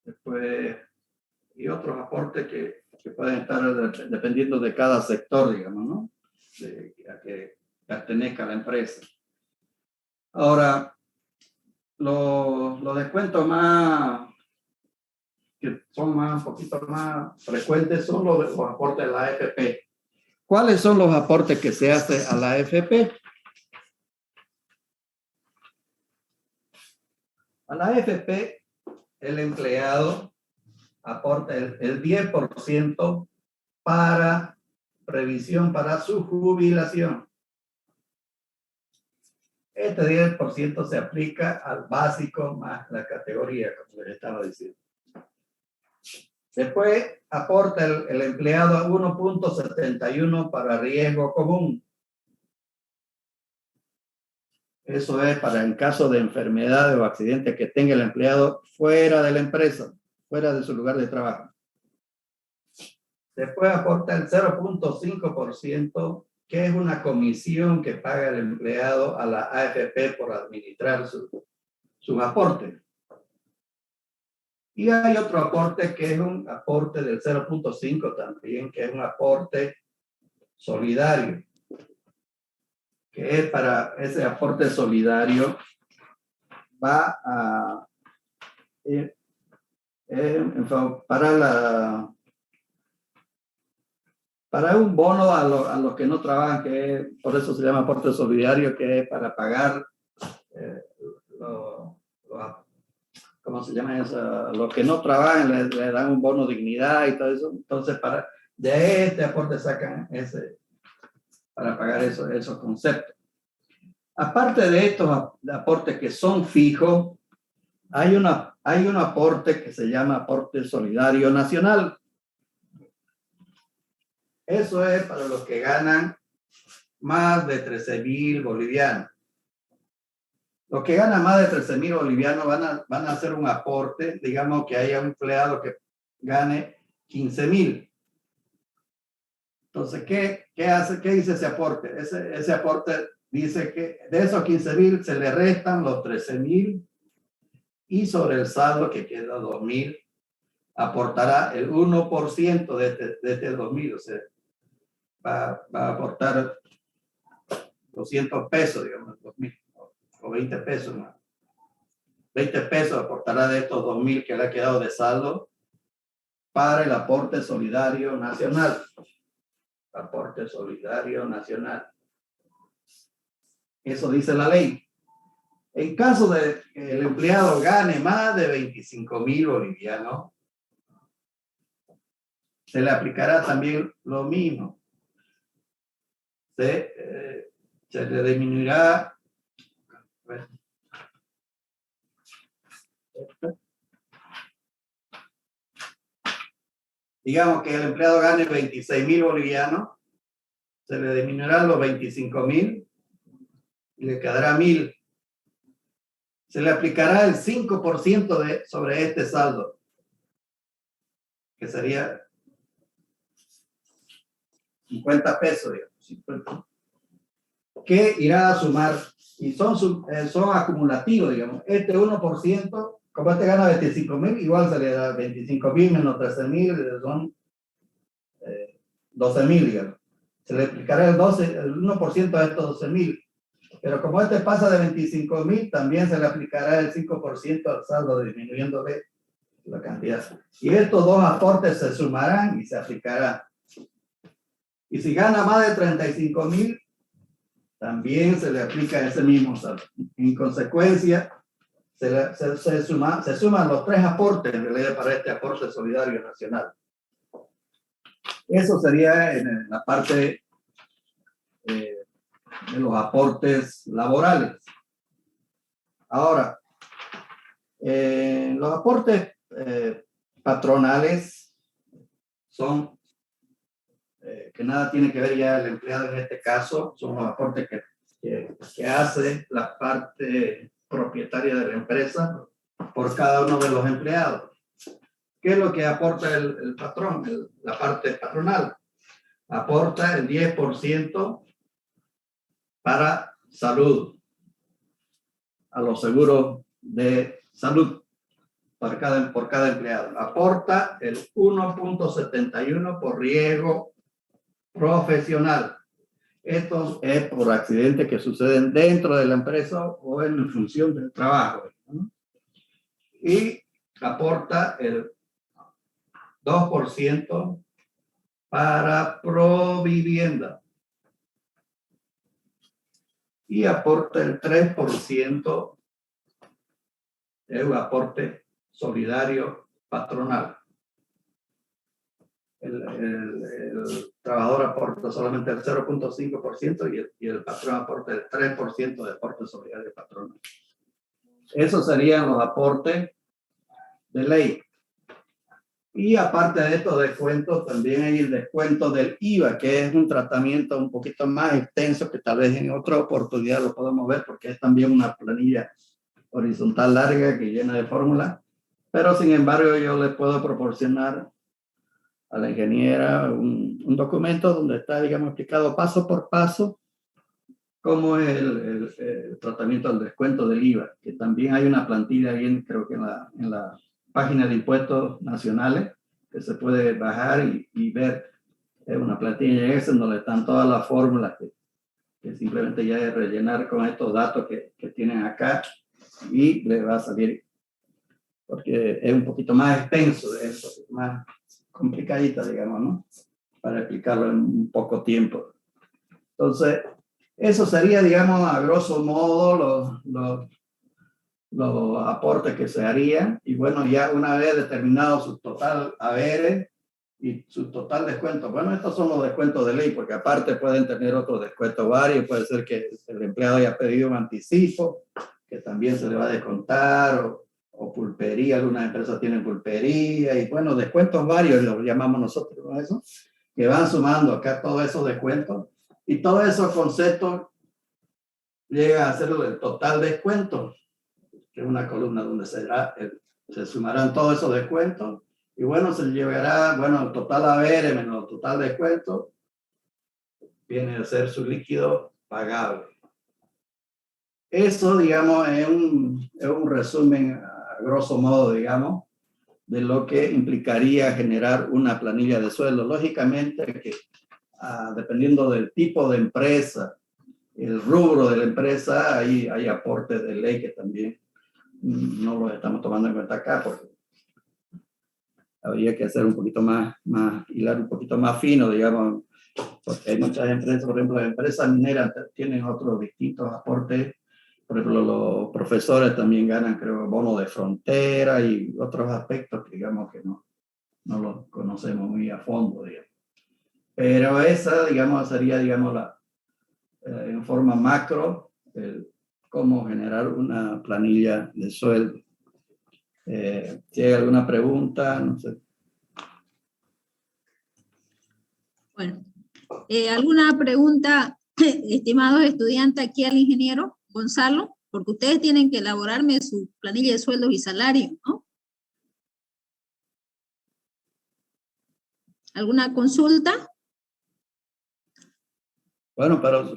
Después, y otros aportes que pueden estar dependiendo de cada sector, digamos, ¿no? A que pertenezca a la empresa. Ahora, los descuentos que son un poquito más frecuentes son los aportes a la AFP. ¿Cuáles son los aportes que se hacen a la AFP? A la AFP, el empleado aporta el 10% para previsión para su jubilación. Este 10% se aplica al básico más la categoría, como les estaba diciendo. Después aporta el empleado a 1.71 para riesgo común. Eso es para en caso de enfermedades o accidentes que tenga el empleado fuera de la empresa, fuera de su lugar de trabajo. Después aporta el 0.5%, que es una comisión que paga el empleado a la AFP por administrar sus aportes. Y hay otro aporte que es un aporte del 0.5 también, que es un aporte solidario. Que es para ese aporte solidario va a para un bono a los que no trabajan, que por eso se llama aporte solidario, que es para pagar ¿cómo se llama eso? Los que no trabajan le dan un bono de dignidad y todo eso. Entonces, de este aporte sacan para pagar esos conceptos. Aparte de estos aportes que son fijos, hay un aporte que se llama aporte solidario nacional. Eso es para los que ganan más de 13.000 bolivianos. Los que ganan más de 13.000 bolivianos van a hacer un aporte, digamos que haya un empleado que gane 15.000. Entonces, ¿qué dice ese aporte? Ese aporte dice que de esos 15.000 se le restan los 13.000 y sobre el saldo que queda 2.000 aportará el 1% de este 2.000, o sea, va a aportar 200 pesos, digamos, 2.000 o 20 pesos más. 20 pesos aportará de estos 2.000 que le ha quedado de saldo para el aporte solidario nacional. Aporte solidario nacional. Eso dice la ley. En caso de que el empleado gane más de 25.000 bolivianos, se le aplicará también lo mismo. Se le disminuirá. Digamos que el empleado gane 26.000 bolivianos, se le disminuirán los 25.000 y le quedará 1.000. Se le aplicará el 5% sobre este saldo, que sería 50 pesos, digamos, 50, que irá a sumar, y son acumulativos, digamos. Este 1%, como este gana 25.000, igual se le da 25.000 menos 13.000, son 12.000, digamos. Se le aplicará el 1% a estos 12.000. Pero como este pasa de 25.000, también se le aplicará el 5% al saldo, disminuyéndole la cantidad. Y estos dos aportes se sumarán y se aplicarán. Y si gana más de 35.000, también se le aplica ese mismo saldo. En consecuencia, se suman los tres aportes en realidad para este aporte solidario nacional. Eso sería en la parte de los aportes laborales. Ahora, los aportes patronales son que nada tiene que ver ya el empleado en este caso, son los aportes que hace la parte propietaria de la empresa por cada uno de los empleados. ¿Qué es lo que aporta el patrón, la parte patronal? Aporta el 10% para salud, a los seguros de salud por cada empleado. Aporta el 1.71 por riesgo profesional. Esto es por accidentes que suceden dentro de la empresa o en función del trabajo, ¿no? Y aporta el 2% para provivienda. Y aporta el 3% de un aporte solidario patronal. El trabajador aporta solamente el 0.5% y el patrón aporta el 3% de aporte solidario patronal. Esos serían los aportes de ley. Y aparte de estos descuentos, también hay el descuento del IVA, que es un tratamiento un poquito más extenso, que tal vez en otra oportunidad lo podemos ver, porque es también una planilla horizontal larga que llena de fórmulas. Pero sin embargo, yo les puedo proporcionar a la ingeniera un documento donde está, digamos, explicado paso por paso cómo es el tratamiento del descuento del IVA, que también hay una plantilla ahí, creo que en la página de impuestos nacionales, que se puede bajar y ver. Es una plantilla en Excel donde están todas las fórmulas que simplemente ya es rellenar con estos datos que tienen acá y le va a salir, porque es un poquito más extenso, es un poquito más complicadita, digamos, ¿no? Para explicarlo en un poco tiempo. Entonces, eso sería, digamos, a grosso modo los aportes que se harían. Y bueno, ya una vez determinado su total haberes y su total descuento. Bueno, estos son los descuentos de ley, porque aparte pueden tener otros descuentos varios. Puede ser que el empleado haya pedido un anticipo, que también se le va a descontar, o pulpería, algunas empresas tienen pulpería, y bueno, descuentos varios, los llamamos nosotros, ¿no? Eso, que van sumando acá todos esos descuentos, y todos esos conceptos llegan a ser el total descuento, que es una columna donde se sumarán todos esos descuentos, y bueno, se llevará, bueno, el total haber menos el total descuento, viene a ser su líquido pagable. eso, digamos, es un resumen, a grosso modo, digamos, de lo que implicaría generar una planilla de sueldo. Lógicamente que dependiendo del tipo de empresa, el rubro de la empresa, hay aportes de ley que también no los estamos tomando en cuenta acá, porque habría que hacer un poquito más, hilar un poquito más fino, digamos, porque hay muchas empresas, por ejemplo, las empresas mineras tienen otros distintos aportes. Por ejemplo, los profesores también ganan, creo, bono de frontera y otros aspectos que digamos que no los conocemos muy a fondo, digamos. Pero esa, digamos, sería, digamos, en forma macro, cómo generar una planilla de sueldo. Si hay alguna pregunta, no sé. Bueno, ¿alguna pregunta, estimados estudiantes, aquí al ingeniero Gonzalo? Porque ustedes tienen que elaborarme su planilla de sueldos y salarios, ¿no? ¿Alguna consulta? Bueno, pero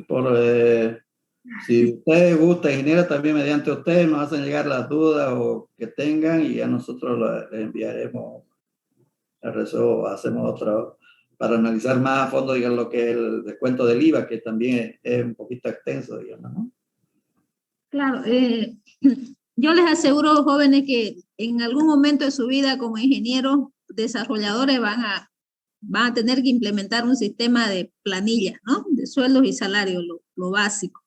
si usted gusta, ingeniero, también mediante usted nos hacen llegar las dudas o que tengan y a nosotros le enviaremos el resto, hacemos otra para analizar más a fondo, digamos, lo que es el descuento del IVA, que también es un poquito extenso, digamos, ¿no? Claro, yo les aseguro, jóvenes, que en algún momento de su vida como ingenieros desarrolladores van a tener que implementar un sistema de planilla, ¿no? De sueldos y salarios, lo básico.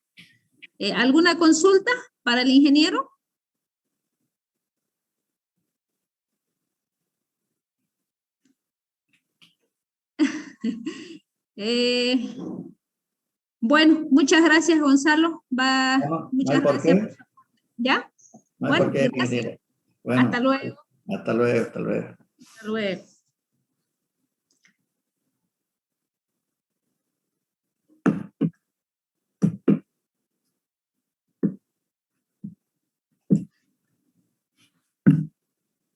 ¿Alguna consulta para el ingeniero? Bueno, muchas gracias, Gonzalo. Muchas gracias. ¿Ya? No hay por qué, ingeniero. Bueno, hasta luego. Hasta luego, hasta luego. Hasta luego.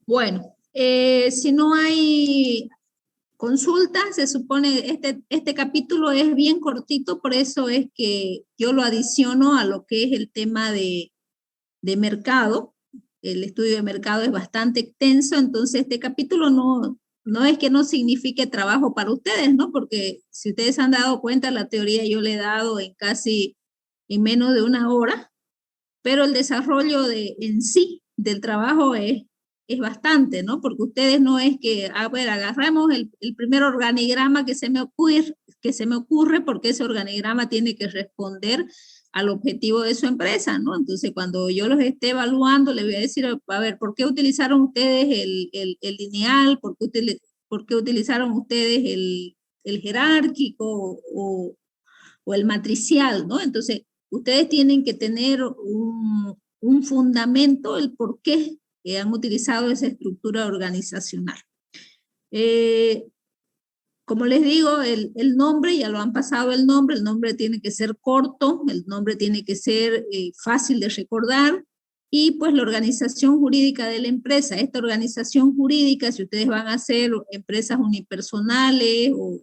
Bueno, si no hay consultas, se supone este capítulo es bien cortito, por eso es que yo lo adiciono a lo que es el tema de mercado. El estudio de mercado es bastante extenso, entonces este capítulo no es que no signifique trabajo para ustedes, ¿no? Porque si ustedes han dado cuenta, la teoría yo le he dado en menos de una hora, pero el desarrollo en sí del trabajo es bastante, ¿no? Porque ustedes no es que, agarramos el primer organigrama que se me ocurre, porque ese organigrama tiene que responder al objetivo de su empresa, ¿no? Entonces, cuando yo los esté evaluando, le voy a decir, a ver, ¿por qué utilizaron ustedes el lineal? ¿Por qué utilizaron ustedes el jerárquico o el matricial, ¿no? Entonces, ustedes tienen que tener un fundamento, el por qué han utilizado esa estructura organizacional. Como les digo, el nombre, ya lo han pasado el nombre tiene que ser corto, el nombre tiene que ser fácil de recordar, y pues la organización jurídica de la empresa. Esta organización jurídica, si ustedes van a hacer empresas unipersonales o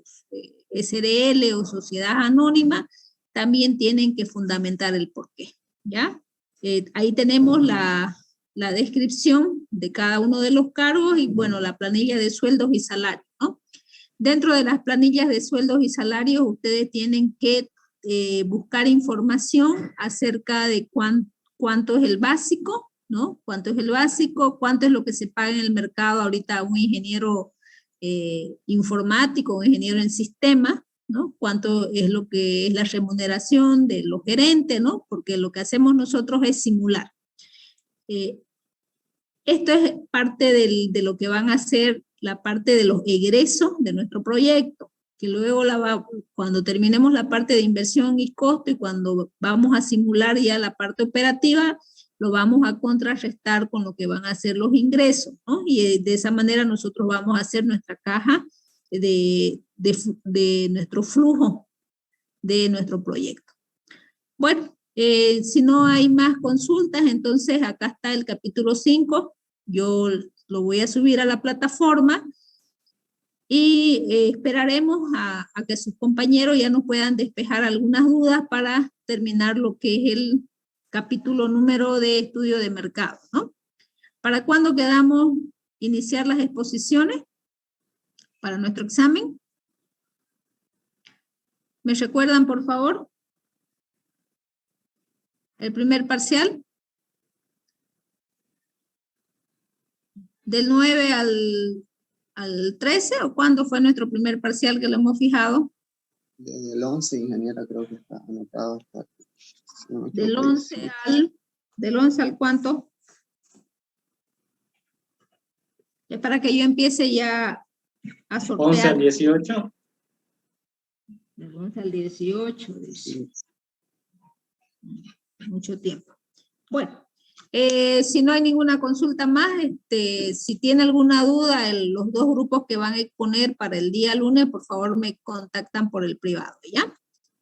SRL o sociedad anónima, también tienen que fundamentar el porqué, ¿ya? Ahí tenemos la descripción de cada uno de los cargos y, bueno, la planilla de sueldos y salarios, ¿no? Dentro de las planillas de sueldos y salarios, ustedes tienen que buscar información acerca de cuánto es el básico, ¿no? Cuánto es el básico, cuánto es lo que se paga en el mercado ahorita a un ingeniero informático, un ingeniero en sistemas, ¿no? Cuánto es lo que es la remuneración de los gerentes, ¿no? Porque lo que hacemos nosotros es simular. Esto es parte de lo que van a hacer la parte de los egresos de nuestro proyecto, que luego cuando terminemos la parte de inversión y costo y cuando vamos a simular ya la parte operativa, lo vamos a contrarrestar con lo que van a ser los ingresos, ¿no? Y de esa manera nosotros vamos a hacer nuestra caja de nuestro flujo de nuestro proyecto. Bueno, si no hay más consultas, entonces acá está el capítulo 5. Yo lo voy a subir a la plataforma y esperaremos a que sus compañeros ya nos puedan despejar algunas dudas para terminar lo que es el capítulo número de estudio de mercado, ¿no? ¿Para cuándo quedamos iniciar las exposiciones? Para nuestro examen. ¿Me recuerdan, por favor? El primer parcial. ¿Del 9 al 13? ¿O cuándo fue nuestro primer parcial que lo hemos fijado? Desde el 11, ingeniera, creo que está anotado. No, Del 11 al ¿cuánto? Es para que yo empiece ya a sortear. 11 al 18. Del 11 al 18. Sí. Mucho tiempo. Bueno, si no hay ninguna consulta más, si tiene alguna duda, los dos grupos que van a exponer para el día lunes, por favor me contactan por el privado, ¿ya?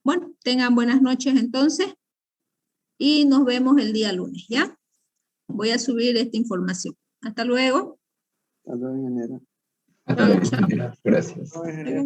Bueno, tengan buenas noches entonces y nos vemos el día lunes, ¿ya? Voy a subir esta información. Hasta luego. Hasta luego, ingeniera. Hasta luego, Chao. ingeniera. Gracias. Hasta luego, ingeniera.